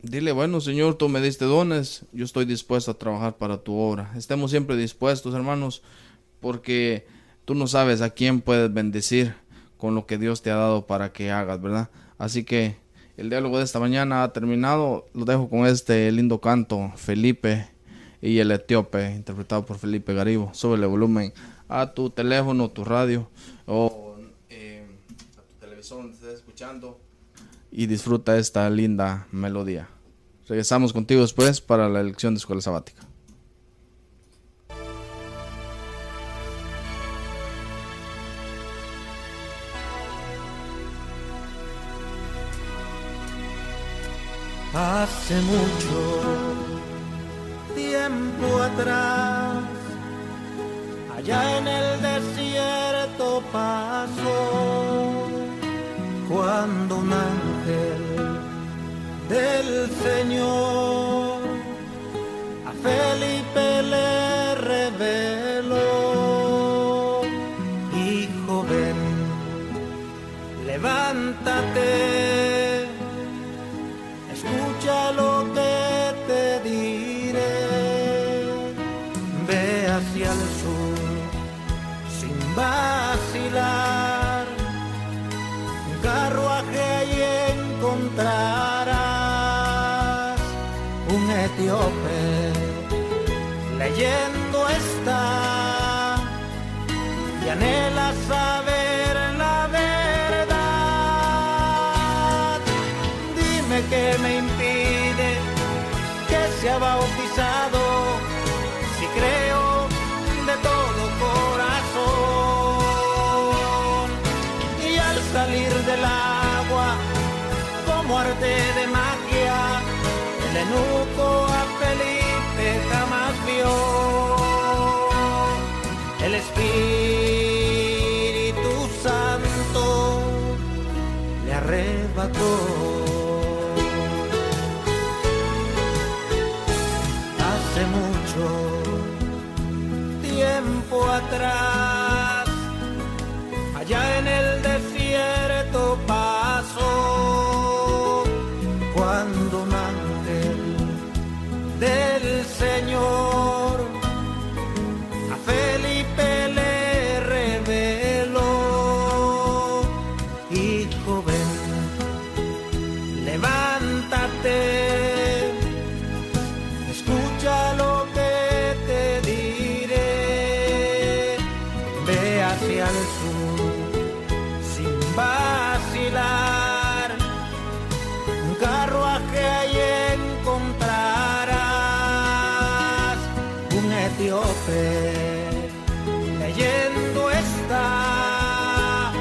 dile, bueno, Señor, tú me diste dones, yo estoy dispuesto a trabajar para tu obra. Estemos siempre dispuestos, hermanos, porque tú no sabes a quién puedes bendecir con lo que Dios te ha dado para que hagas, ¿verdad? Así que el diálogo de esta mañana ha terminado. Lo dejo con este lindo canto, Felipe y el etíope, interpretado por Felipe Garibo. Súbele volumen a tu teléfono, tu radio o a tu televisor donde estés escuchando y disfruta esta linda melodía. Regresamos contigo después para la lección de escuela sabática. Hace mucho tiempo atrás, allá en el desierto pasó, cuando un ángel del Señor a Felipe le reveló: hijo, ven, levántate, escucha lo que te diré. Ve hacia el sur sin vacilar, un carruaje ahí encontrarás. Un etíope leyendo está y anhela saber la verdad. Dime qué me impide que sea bautizado, si creo de todo corazón. Y al salir del agua, como arte de magia, el eunuco a Felipe jamás vio. El Espíritu Santo le arrebató. Hace mucho tiempo atrás, allá en el desierto pasó, cuando un ángel del Señor a Felipe le reveló: hijo, ven, levántate, escucha lo que te diré. Ve hacia el sur sin vacilar, un carruaje ahí encontrarás. Un etíope leyendo está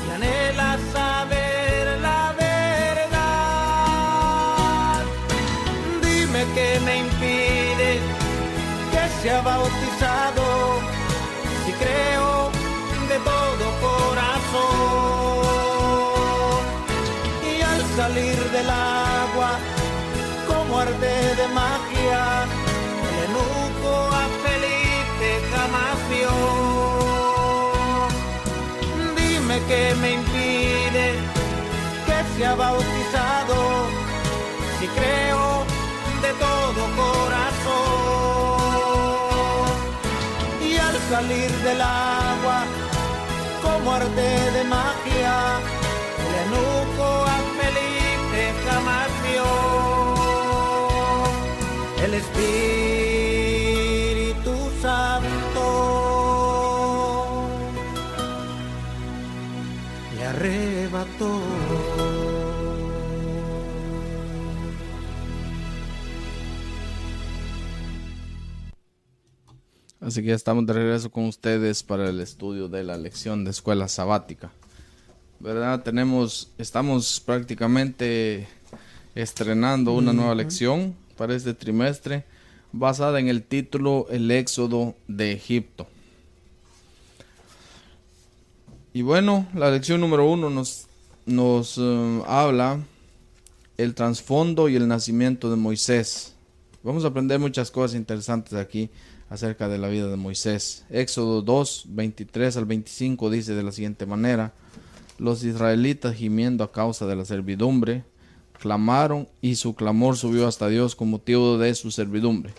y anhela saber la verdad. Dime qué me impide que sea bautizado, si creo de todo corazón. Y al salir del agua, como arte de magia, el eunuco a Felipe jamás vio. Dime qué me impide que sea bautizado, si creo de todo corazón. Y al salir del agua, como arte de magia, el eunuco a Felipe jamás vio. El Espíritu Santo le arrebató. Así que ya estamos de regreso con ustedes para el estudio de la lección de escuela sabática. ¿Verdad? Estamos prácticamente estrenando una nueva lección para este trimestre, basada en el título El Éxodo de Egipto. Y bueno, la lección número 1 nos habla el trasfondo y el nacimiento de Moisés. Vamos a aprender muchas cosas interesantes aquí acerca de la vida de Moisés. Éxodo 2, 23 al 25 dice de la siguiente manera: los israelitas, gimiendo a causa de la servidumbre, clamaron, y su clamor subió hasta Dios con motivo de su servidumbre.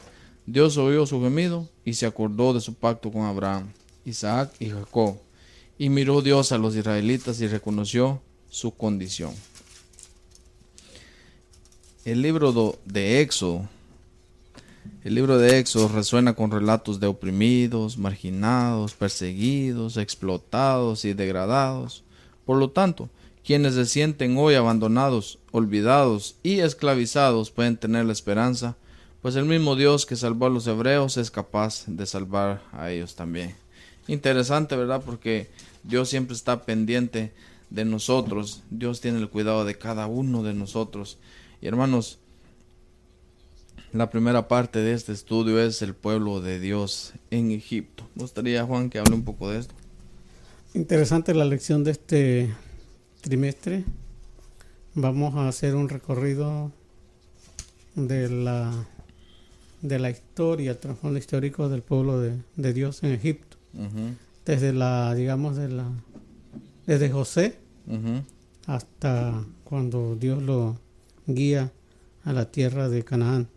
Dios oyó su gemido y se acordó de su pacto con Abraham, Isaac y Jacob. Y miró Dios a los israelitas y reconoció su condición. El libro de Éxodo El libro de Éxodo resuena con relatos de oprimidos, marginados, perseguidos, explotados y degradados. Por lo tanto, quienes se sienten hoy abandonados, olvidados y esclavizados pueden tener la esperanza, pues el mismo Dios que salvó a los hebreos es capaz de salvar a ellos también. Interesante, ¿verdad? Porque Dios siempre está pendiente de nosotros. Dios tiene el cuidado de cada uno de nosotros. Y hermanos, la primera parte de este estudio es el pueblo de Dios en Egipto. Me gustaría, Juan, que hable un poco de esto. Interesante la lección de este trimestre. Vamos a hacer un recorrido de la historia, el trasfondo histórico del pueblo de Dios en Egipto. Desde desde José hasta cuando Dios lo guía a la tierra de Canaán.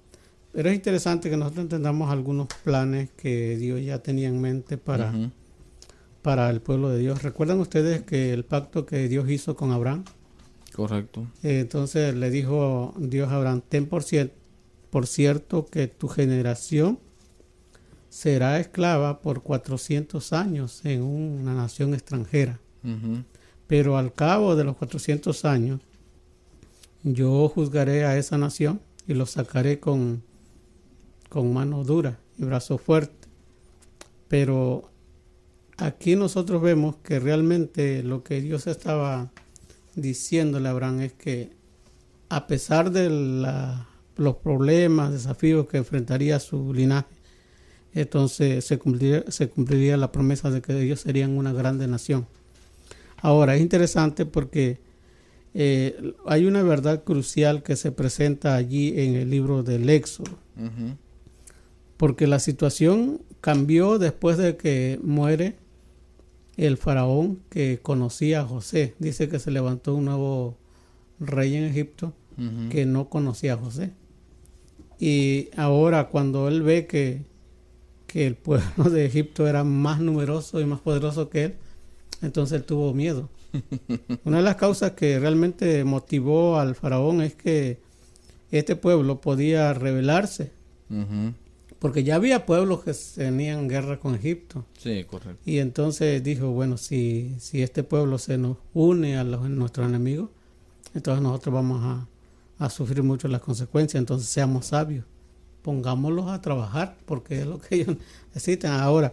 Pero es interesante que nosotros entendamos algunos planes que Dios ya tenía en mente para el pueblo de Dios. ¿Recuerdan ustedes que el pacto que Dios hizo con Abraham? Correcto. Entonces le dijo Dios a Abraham: ten por cierto que tu generación será esclava por 400 años en una nación extranjera. Pero al cabo de los 400 años, yo juzgaré a esa nación y los sacaré con mano dura y brazo fuerte. Pero aquí nosotros vemos que realmente lo que Dios estaba diciéndole a Abraham es que, a pesar de los problemas, desafíos que enfrentaría su linaje, entonces se cumpliría la promesa de que ellos serían una grande nación. Ahora, es interesante porque hay una verdad crucial que se presenta allí en el libro del Éxodo. Porque la situación cambió después de que muere el faraón que conocía a José. Dice que se levantó un nuevo rey en Egipto que no conocía a José. Y ahora, cuando él ve que el pueblo de Egipto era más numeroso y más poderoso que él, entonces él tuvo miedo. Una de las causas que realmente motivó al faraón es que este pueblo podía rebelarse. Porque ya había pueblos que tenían guerra con Egipto. Sí, correcto. Y entonces dijo, bueno, si este pueblo se nos une a nuestros enemigos, entonces nosotros vamos a sufrir mucho las consecuencias. Entonces seamos sabios, pongámoslos a trabajar, porque es lo que ellos necesitan. Ahora,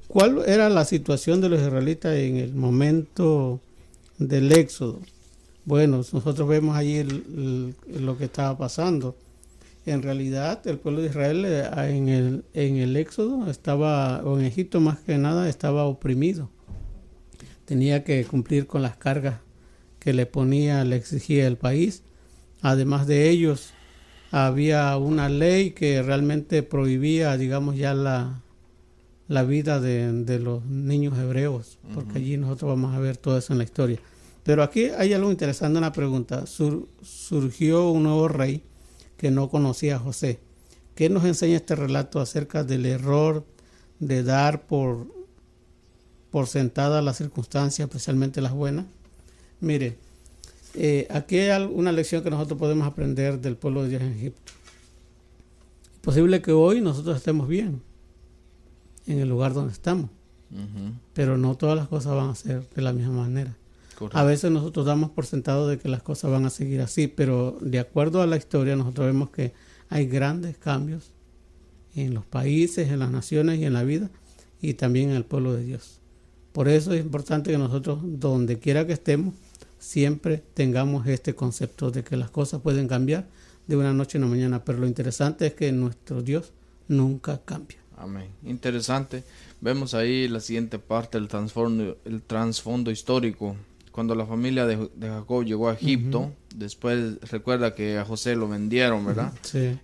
¿cuál era la situación de los israelitas en el momento del Éxodo? Bueno, nosotros vemos allí lo que estaba pasando. En realidad, el pueblo de Israel en el Éxodo estaba, o en Egipto más que nada, estaba oprimido. Tenía que cumplir con las cargas que le exigía el país. Además de ellos, había una ley que realmente prohibía, digamos, ya la vida de los niños hebreos, porque allí nosotros vamos a ver todo eso en la historia. Pero aquí hay algo interesante, una pregunta. Surgió un nuevo rey que no conocía a José. ¿Qué nos enseña este relato acerca del error de dar por sentada las circunstancias, especialmente las buenas? Mire, aquí hay una lección que nosotros podemos aprender del pueblo de Dios en Egipto. Es posible que hoy nosotros estemos bien en el lugar donde estamos, pero no todas las cosas van a ser de la misma manera. Correcto. A veces nosotros damos por sentado de que las cosas van a seguir así, pero de acuerdo a la historia nosotros vemos que hay grandes cambios en los países, en las naciones y en la vida, y también en el pueblo de Dios. Por eso es importante que nosotros, donde quiera que estemos, siempre tengamos este concepto de que las cosas pueden cambiar de una noche a una mañana, pero lo interesante es que nuestro Dios nunca cambia. Amén. Interesante. Vemos ahí la siguiente parte, el trasfondo histórico. Cuando la familia de Jacob llegó a Egipto, después recuerda que a José lo vendieron, ¿verdad? Sí.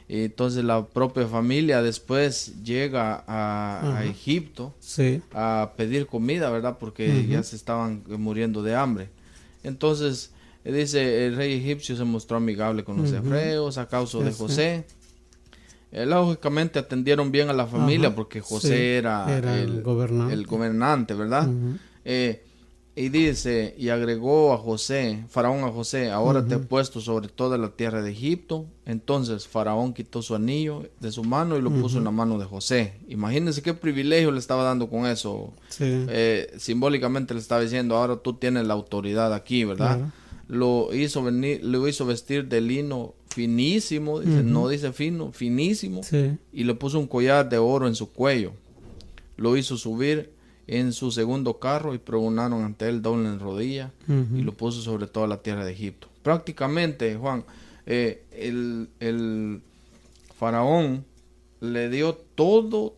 Y entonces la propia familia después llega a Egipto, sí, a pedir comida, ¿verdad? Porque ya se estaban muriendo de hambre. Entonces dice, el rey egipcio se mostró amigable con los hebreos a causa de José. Lógicamente atendieron bien a la familia porque José era el gobernante, ¿verdad? Y dice, y agregó a José, Faraón a José, ahora te he puesto sobre toda la tierra de Egipto. Entonces Faraón quitó su anillo de su mano y lo puso en la mano de José. Imagínense qué privilegio le estaba dando con eso. Sí. Simbólicamente le estaba diciendo, ahora tú tienes la autoridad aquí, ¿verdad? Claro. Lo hizo vestir de lino finísimo, dice, no dice fino, finísimo. Sí. Y le puso un collar de oro en su cuello. Lo hizo subir en su segundo carro y pregonaron ante él doble en rodilla y lo puso sobre toda la tierra de Egipto. Prácticamente, Juan, el faraón le dio todo.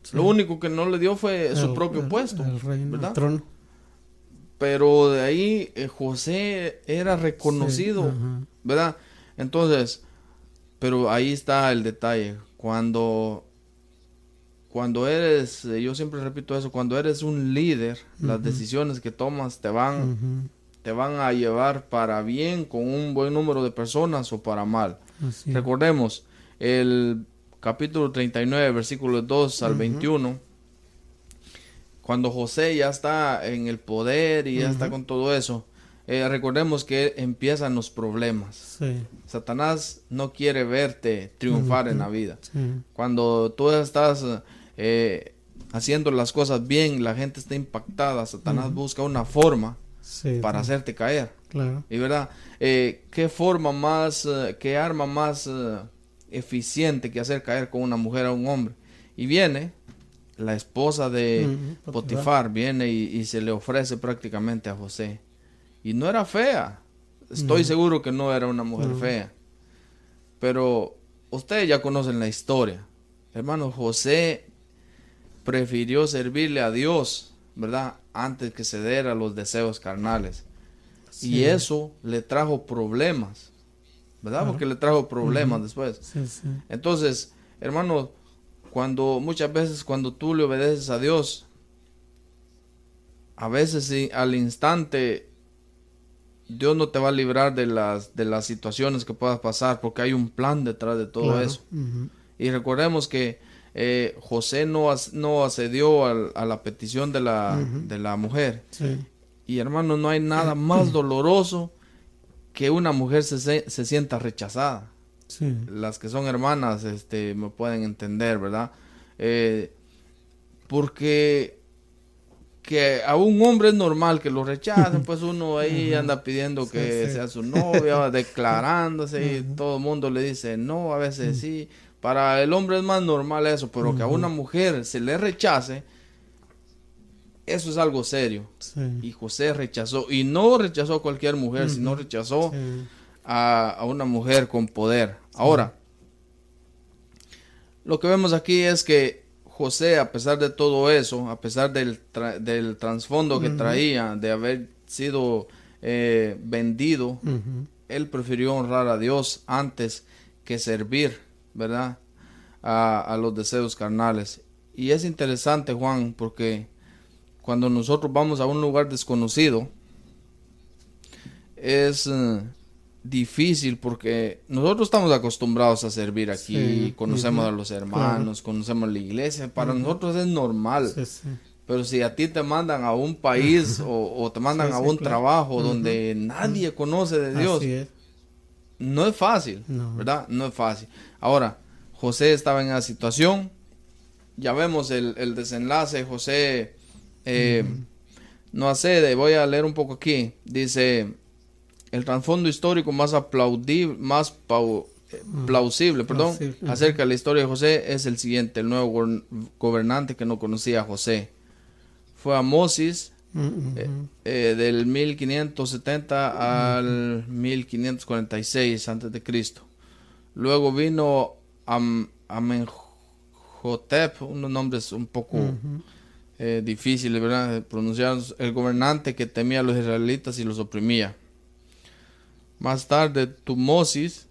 Sí. Lo único que no le dio fue su propio puesto, el reino, ¿verdad? el trono. Pero de ahí José era reconocido, Sí, ¿verdad? Entonces, pero ahí está el detalle. Cuando eres, yo siempre repito eso, cuando eres un líder, las decisiones que tomas te van a llevar para bien con un buen número de personas o para mal. Así. Recordemos el capítulo 39, versículos 2 al 21. Cuando José ya está en el poder y ya está con todo eso, recordemos que empiezan los problemas. Sí. Satanás no quiere verte triunfar en la vida. Sí. Cuando tú estás haciendo las cosas bien, la gente está impactada, Satanás busca una forma Sí, para hacerte caer. Claro. Y verdad, qué forma más, qué arma más eficiente que hacer caer con una mujer a un hombre. Y viene la esposa de Potifar, viene y se le ofrece prácticamente a José. Y no era fea. Estoy seguro que no era una mujer fea. Pero ustedes ya conocen la historia. Hermano, José prefirió servirle a Dios, ¿verdad? Antes que ceder a los deseos carnales. Sí. Y eso le trajo problemas, ¿verdad? Claro. Porque le trajo problemas después. Sí, sí. Entonces, hermano, muchas veces cuando tú le obedeces a Dios, a veces sí, al instante Dios no te va a librar de las situaciones que puedas pasar, porque hay un plan detrás de todo Claro. eso. Y recordemos que José no accedió a la petición de la mujer. Sí. Y hermano, no hay nada más doloroso que una mujer se sienta rechazada. Sí. Las que son hermanas me pueden entender, ¿verdad? Porque que a un hombre es normal que lo rechacen, pues uno ahí anda pidiendo que Sí. sea su novia, declarándose, y todo el mundo le dice no, a veces sí. Para el hombre es más normal eso, pero que a una mujer se le rechace, eso es algo serio. Sí. Y José rechazó, y no rechazó a cualquier mujer, sino rechazó Sí. a una mujer con poder. Ahora, lo que vemos aquí es que José, a pesar de todo eso, a pesar del trasfondo que traía, de haber sido vendido, él prefirió honrar a Dios antes que servir, ¿verdad? A los deseos carnales. Y es interesante, Juan, porque cuando nosotros vamos a un lugar desconocido, es difícil porque nosotros estamos acostumbrados a servir aquí, Sí, conocemos a los hermanos, conocemos la iglesia, para nosotros es normal. Sí, sí. Pero si a ti te mandan a un país o te mandan Sí, a sí, un claro. trabajo donde nadie conoce de Dios, Así es. no es fácil, No. ¿verdad? No es fácil. Ahora, José estaba en esa situación, ya vemos el desenlace. José no accede. Voy a leer un poco aquí. Dice, el trasfondo histórico más plausible, Plausible, acerca de la historia de José es el siguiente. El nuevo gobernante que no conocía a José fue Amosis, del 1570 al 1546 antes de Cristo. Luego vino Amenhotep, unos nombres un poco difíciles, ¿verdad? De pronunciar, el gobernante que temía a los israelitas y los oprimía. Más tarde, Tutmosis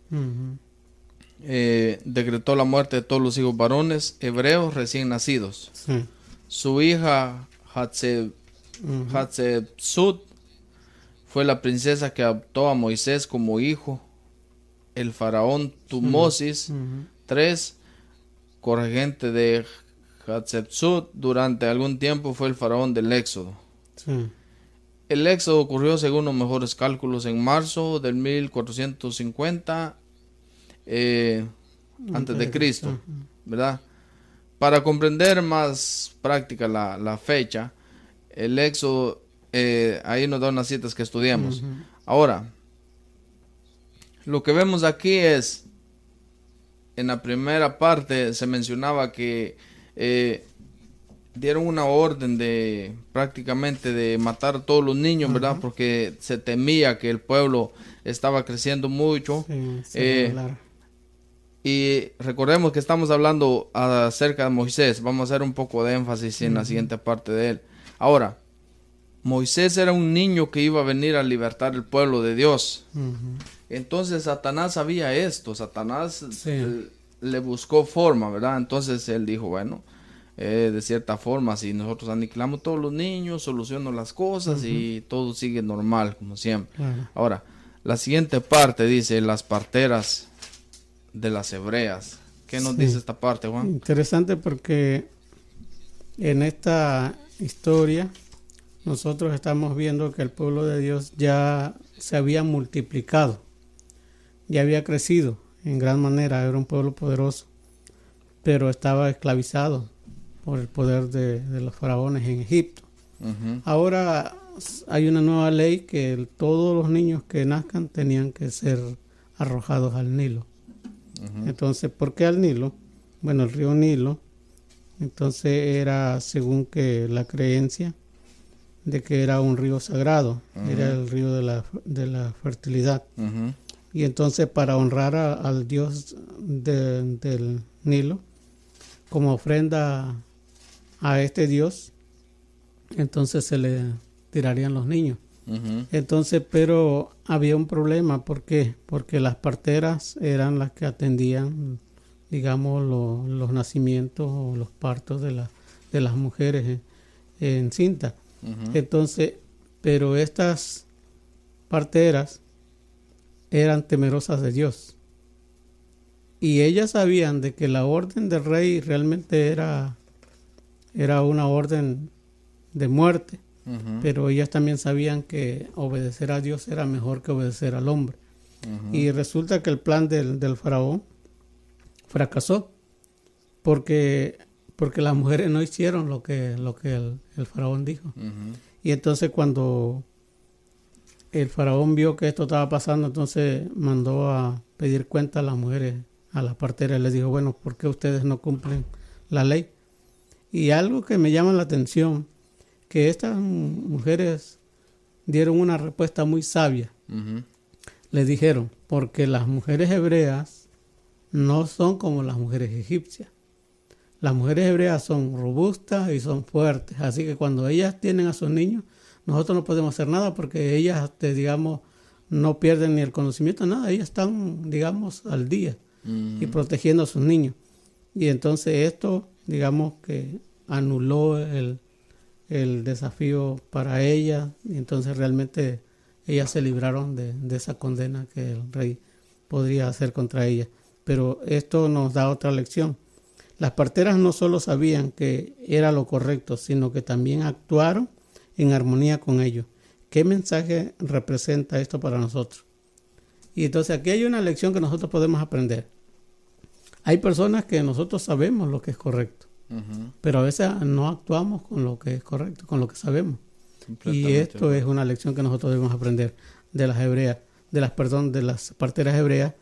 decretó la muerte de todos los hijos varones hebreos recién nacidos. Sí. Su hija Hatshepsut fue la princesa que adoptó a Moisés como hijo. El faraón Tutmosis III, corregente de Hatshepsut, durante algún tiempo fue el faraón del Éxodo. Sí. El éxodo ocurrió, según los mejores cálculos, en marzo del 1450 antes de Cristo, ¿verdad? Para comprender más práctica la fecha, el éxodo, ahí nos da unas citas que estudiamos. Ahora, lo que vemos aquí es, en la primera parte se mencionaba que dieron una orden de prácticamente de matar a todos los niños, ¿verdad? Porque se temía que el pueblo estaba creciendo mucho. Y recordemos que estamos hablando acerca de Moisés. Vamos a hacer un poco de énfasis en la siguiente parte de él. Ahora, Moisés era un niño que iba a venir a libertar el pueblo de Dios. Entonces Satanás sabía esto. Satanás le buscó forma, ¿verdad? Entonces él dijo, bueno, de cierta forma, si nosotros aniquilamos todos los niños, solucionamos las cosas y todo sigue normal, como siempre. Ahora, la siguiente parte dice, las parteras de las hebreas. ¿Qué nos dice esta parte, Juan? Interesante, porque en esta historia nosotros estamos viendo que el pueblo de Dios ya se había multiplicado, ya había crecido en gran manera, era un pueblo poderoso, pero estaba esclavizado por el poder de los faraones en Egipto. Ahora hay una nueva ley que todos los niños que nazcan tenían que ser arrojados al Nilo. Entonces, ¿por qué al Nilo? Bueno, el río Nilo, entonces era según que la creencia de que era un río sagrado, era el río de la fertilidad. Y entonces, para honrar al dios del Nilo, como ofrenda a este dios, entonces se le tirarían los niños. Entonces, pero había un problema. ¿Por qué? Porque las parteras eran las que atendían, digamos, los nacimientos o los partos de las mujeres en cinta. Entonces, pero estas parteras eran temerosas de Dios, y ellas sabían de que la orden del rey realmente era una orden de muerte. Pero ellas también sabían que obedecer a Dios era mejor que obedecer al hombre. Y resulta que el plan del faraón fracasó, porque las mujeres no hicieron lo que el faraón dijo. Y entonces, cuando el faraón vio que esto estaba pasando, entonces mandó a pedir cuenta a las mujeres, a las parteras, y les dijo, bueno, ¿por qué ustedes no cumplen la ley? Y algo que me llama la atención, que estas mujeres dieron una respuesta muy sabia. Les dijeron, porque las mujeres hebreas no son como las mujeres egipcias. Las mujeres hebreas son robustas y son fuertes, así que cuando ellas tienen a sus niños, nosotros no podemos hacer nada, porque ellas, digamos, no pierden ni el conocimiento, nada. Ellas están, digamos, al día y protegiendo a sus niños. Y entonces esto, digamos, que anuló el desafío para ellas, y entonces realmente ellas se libraron de esa condena que el rey podría hacer contra ellas. Pero esto nos da otra lección. Las parteras no solo sabían que era lo correcto, sino que también actuaron en armonía con ellos. ¿Qué mensaje representa esto para nosotros? Y entonces aquí hay una lección que nosotros podemos aprender. Hay personas que nosotros sabemos lo que es correcto, pero a veces no actuamos con lo que es correcto, con lo que sabemos. Y esto es una lección que nosotros debemos aprender de las hebreas, de las parteras hebreas,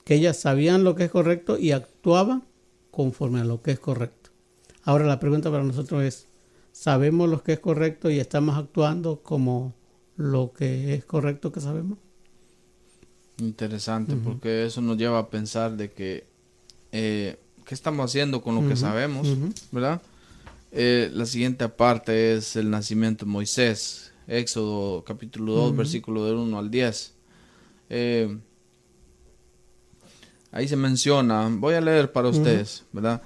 que ellas sabían lo que es correcto y actuaban conforme a lo que es correcto. Ahora la pregunta para nosotros es, ¿sabemos lo que es correcto y estamos actuando como lo que es correcto que sabemos? Interesante, porque eso nos lleva a pensar de que ¿qué estamos haciendo con lo que sabemos? ¿Verdad? La siguiente parte es el nacimiento de Moisés, Éxodo capítulo 2, versículo del 1 al 10. Ahí se menciona, voy a leer para ustedes, ¿verdad?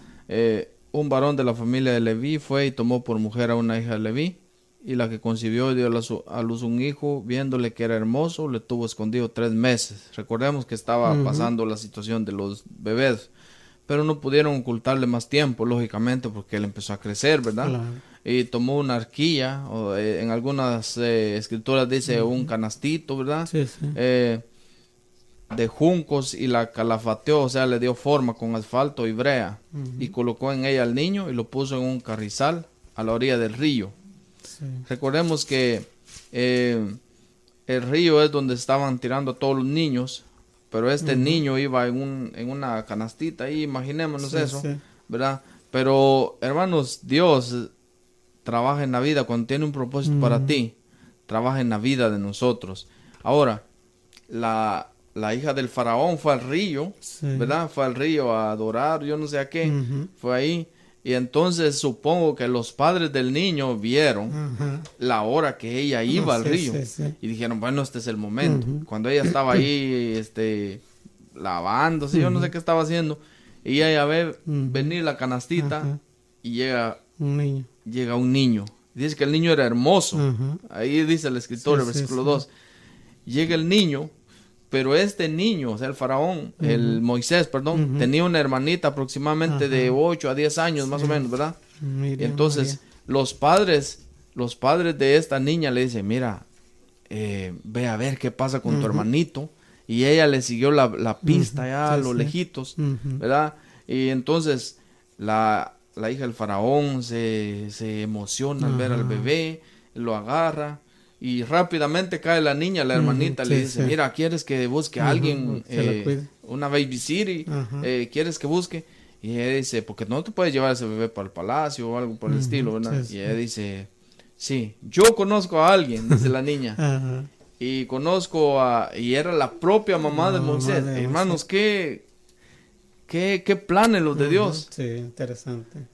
Un varón de la familia de Leví fue y tomó por mujer a una hija de Leví, y la que concibió dio a luz un hijo, viéndole que era hermoso, le tuvo escondido 3 meses. Recordemos que estaba pasando la situación de los bebés, pero no pudieron ocultarle más tiempo, lógicamente, porque él empezó a crecer, ¿verdad? Claro. y tomó una arquilla, o en algunas escrituras dice un canastito, ¿verdad? Sí, sí. De juncos, y la calafateó, o sea, le dio forma con asfalto y brea, y colocó en ella al niño y lo puso en un carrizal a la orilla del río. Sí. Recordemos que el río es donde estaban tirando a todos los niños, pero este niño iba en una canastita ahí, imaginémonos Sí, eso, sí. ¿verdad? Pero, hermanos, Dios trabaja en la vida cuando tiene un propósito para ti, trabaja en la vida de nosotros. Ahora, la hija del faraón fue al río, Sí. ¿verdad? Fue al río a adorar, yo no sé a qué, Ujú. fue ahí. Y entonces supongo que los padres del niño vieron Ajá. la hora que ella iba al Sí, río, sí, sí. y dijeron, bueno, este es el momento. Cuando ella estaba ahí, lavándose, yo no sé qué estaba haciendo, y ella ve venir la canastita, Ajá. y llega Un niño. un niño. Dice que el niño era hermoso. Ajá. Ahí dice el escritor, Sí, el sí, versículo sí. 2. Llega el niño, pero este niño, o sea, el faraón, el Moisés, perdón, tenía una hermanita aproximadamente de 8 a 10 años, más o menos, ¿verdad? Miriam, Entonces, los padres de esta niña le dicen, mira, ve a ver qué pasa con tu hermanito. Y ella le siguió la pista ya a Sí, lo sí. lejitos, Ujú. ¿verdad? Y entonces la hija del faraón se emociona al ver al bebé, lo agarra y rápidamente cae la niña, la hermanita, le sí, dice, sí. mira, ¿quieres que busque a alguien, que la cuide. una babysitter? Ajá. ¿Quieres que busque? Y ella dice, porque no te puedes llevar ese bebé para el palacio o algo por el estilo, ¿verdad? sí, Y ella dice, sí, yo conozco a alguien, dice la niña. Ajá. Y conozco y era la propia mamá de La mamá Moisés. de Hermanos, qué planes los de Dios. Sí, interesante.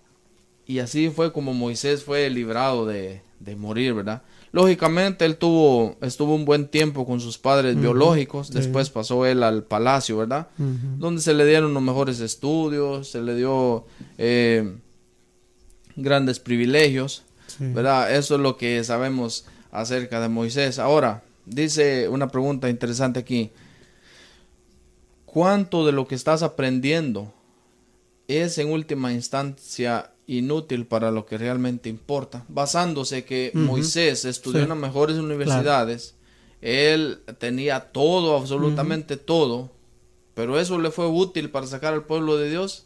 Y así fue como Moisés fue librado de morir, ¿verdad? Lógicamente él estuvo un buen tiempo con sus padres biológicos. Después pasó él al palacio, ¿verdad? Donde se le dieron los mejores estudios, se le dio grandes privilegios, Sí. ¿verdad? Eso es lo que sabemos acerca de Moisés. Ahora, dice una pregunta interesante aquí. ¿Cuánto de lo que estás aprendiendo es en última instancia inútil para lo que realmente importa? Basándose que Moisés estudió en las mejores universidades, él tenía todo, absolutamente todo, pero eso le fue útil para sacar al pueblo de Dios.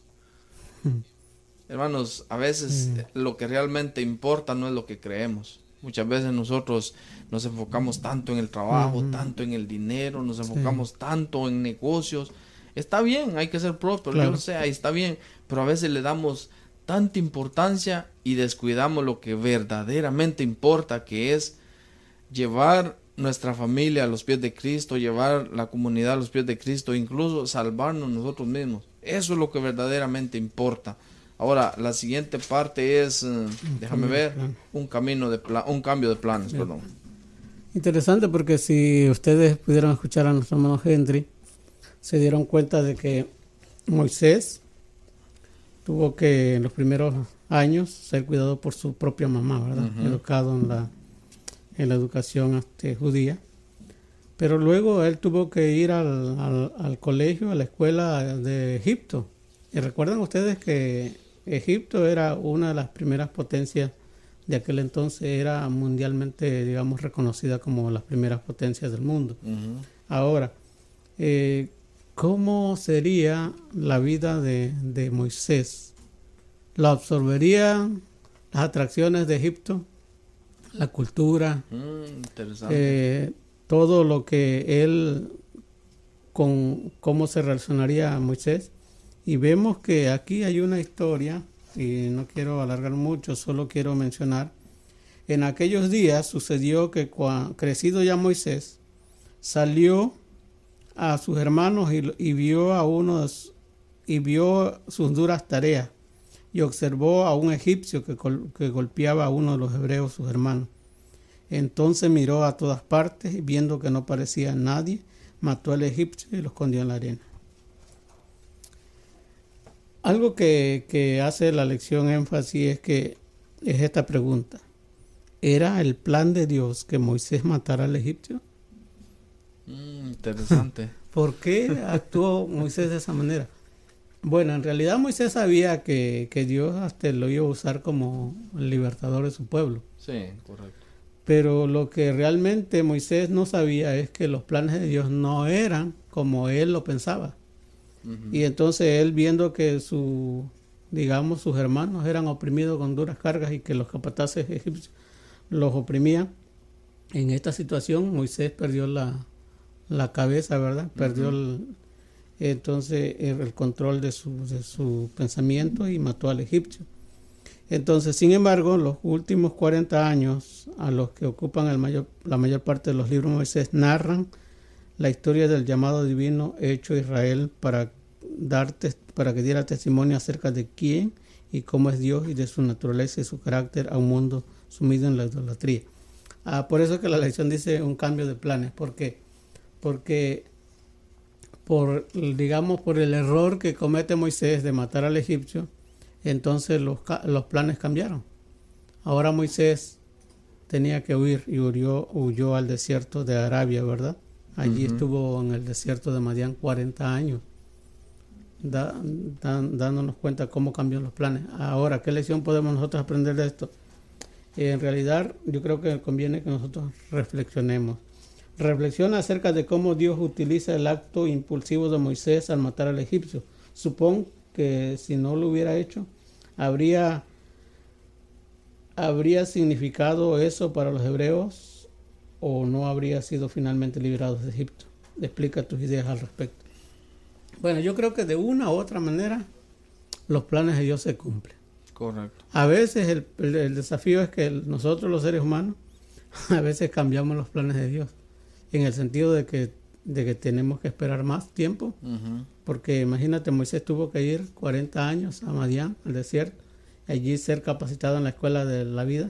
Hermanos, a veces lo que realmente importa no es lo que creemos. Muchas veces nosotros nos enfocamos tanto en el trabajo, tanto en el dinero, nos enfocamos tanto en negocios. Está bien, hay que ser próspero, yo lo sé, ahí está bien, pero a veces le damos tanta importancia y descuidamos lo que verdaderamente importa, que es llevar nuestra familia a los pies de Cristo, llevar la comunidad a los pies de Cristo, incluso salvarnos nosotros mismos. Eso es lo que verdaderamente importa. Ahora, la siguiente parte es, déjame ver, un cambio de planes, perdón. Interesante, porque si ustedes pudieron escuchar a nuestro hermano Henry, se dieron cuenta de que Moisés tuvo que en los primeros años ser cuidado por su propia mamá, ¿verdad? Educado en la educación judía. Pero luego él tuvo que ir al colegio, a la escuela de Egipto. Y recuerdan ustedes que Egipto era una de las primeras potencias de aquel entonces, era mundialmente, digamos, reconocida como las primeras potencias del mundo. Ahora, ¿cómo sería la vida de Moisés? ¿La absorberían las atracciones de Egipto? La cultura, Interesante. todo lo que él, con cómo se relacionaría a Moisés. Y vemos que aquí hay una historia, y no quiero alargar mucho, solo quiero mencionar. En aquellos días sucedió que crecido ya Moisés, salió a sus hermanos y vio sus duras tareas, y observó a un egipcio que golpeaba a uno de los hebreos, sus hermanos. Entonces miró a todas partes, y viendo que no parecía nadie, mató al egipcio y lo escondió en la arena. Algo que hace la lección énfasis es esta pregunta. ¿Era el plan de Dios que Moisés matara al egipcio? Interesante. ¿Por qué actuó Moisés de esa manera? Bueno, en realidad Moisés sabía que Dios hasta lo iba a usar como el libertador de su pueblo. Sí, correcto. Pero lo que realmente Moisés no sabía es que los planes de Dios no eran como él lo pensaba. Y entonces él, viendo que sus hermanos eran oprimidos con duras cargas y que los capataces egipcios los oprimían, en esta situación Moisés perdió la cabeza, ¿verdad? Perdió el control de su pensamiento y mató al egipcio. Entonces, sin embargo, los últimos 40 años a los que ocupan la mayor parte de los libros de Moisés narran la historia del llamado divino hecho a Israel para que diera testimonio acerca de quién y cómo es Dios y de su naturaleza y su carácter a un mundo sumido en la idolatría. Por eso que la lección dice un cambio de planes. ¿Por qué? Porque por el error que comete Moisés de matar al egipcio, entonces los planes cambiaron. Ahora Moisés tenía que huir y huyó al desierto de Arabia, ¿verdad? Allí estuvo en el desierto de Madián 40 años, dándonos cuenta cómo cambian los planes. Ahora, ¿qué lección podemos nosotros aprender de esto? En realidad, yo creo que conviene que nosotros reflexionemos. Reflexiona acerca de cómo Dios utiliza el acto impulsivo de Moisés al matar al egipcio. Supón que si no lo hubiera hecho, habría significado eso para los hebreos o no habría sido finalmente liberados de Egipto. Explica tus ideas al respecto. Bueno, yo creo que de una u otra manera los planes de Dios se cumplen. Correcto. A veces el desafío es que nosotros los seres humanos a veces cambiamos los planes de Dios en el sentido de que tenemos que esperar más tiempo, porque imagínate, Moisés tuvo que ir 40 años a Madián, al desierto, allí ser capacitado en la escuela de la vida,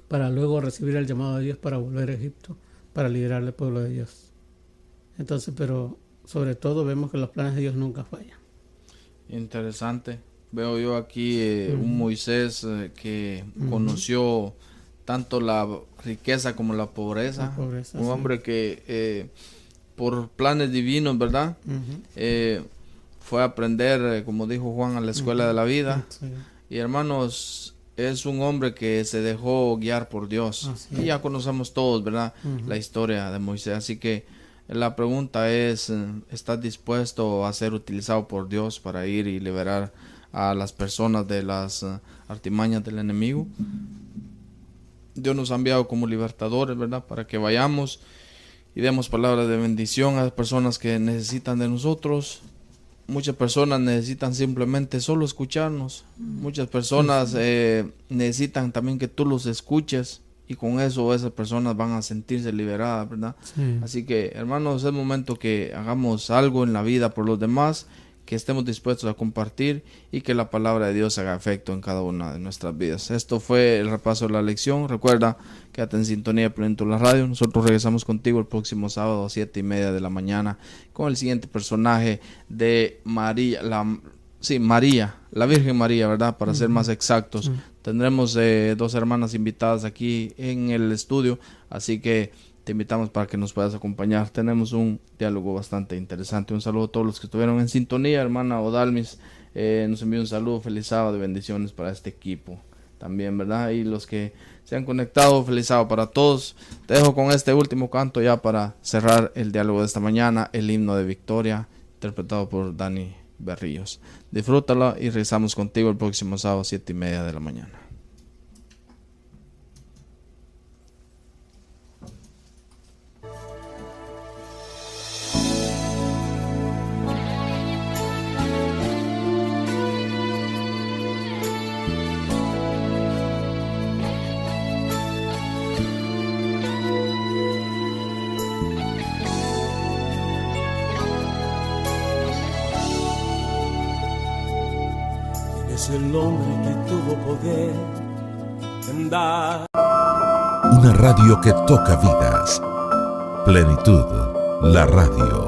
para luego recibir el llamado de Dios para volver a Egipto, para liderar al pueblo de Dios. Entonces, pero sobre todo vemos que los planes de Dios nunca fallan. Interesante. Veo yo aquí un Moisés que conoció tanto la riqueza como la pobreza. Un hombre que por planes divinos, ¿verdad? Fue a aprender, como dijo Juan, a la escuela de la vida. Y hermanos, es un hombre que se dejó guiar por Dios. Y ya conocemos todos, ¿verdad? La historia de Moisés. Así que la pregunta es, ¿estás dispuesto a ser utilizado por Dios para ir y liberar a las personas de las artimañas del enemigo? Dios nos ha enviado como libertadores, ¿verdad? Para que vayamos y demos palabras de bendición a las personas que necesitan de nosotros. Muchas personas necesitan simplemente solo escucharnos. Muchas personas necesitan también que tú los escuches, y con eso esas personas van a sentirse liberadas, ¿verdad? Sí. Así que, hermanos, es momento que hagamos algo en la vida por los demás, que estemos dispuestos a compartir y que la palabra de Dios haga efecto en cada una de nuestras vidas. Esto fue el repaso de la lección. Recuerda, quédate en sintonía de Plenitud la Radio. Nosotros regresamos contigo el próximo sábado a 7:30 de la mañana con el siguiente personaje de María, la Virgen María, ¿verdad? Para ser más exactos. Tendremos 2 hermanas invitadas aquí en el estudio, así que te invitamos para que nos puedas acompañar. Tenemos un diálogo bastante interesante. Un saludo a todos los que estuvieron en sintonía. Hermana Odalmis nos envió un saludo. Feliz sábado, bendiciones para este equipo también, ¿verdad? Y los que se han conectado, feliz sábado para todos. Te dejo con este último canto ya para cerrar el diálogo de esta mañana, el himno de victoria, interpretado por Dani Berríos. Disfrútalo y regresamos contigo el próximo sábado a 7:30 de la mañana. Es el hombre que tuvo poder en dar. Una radio que toca vidas. Plenitud, la radio.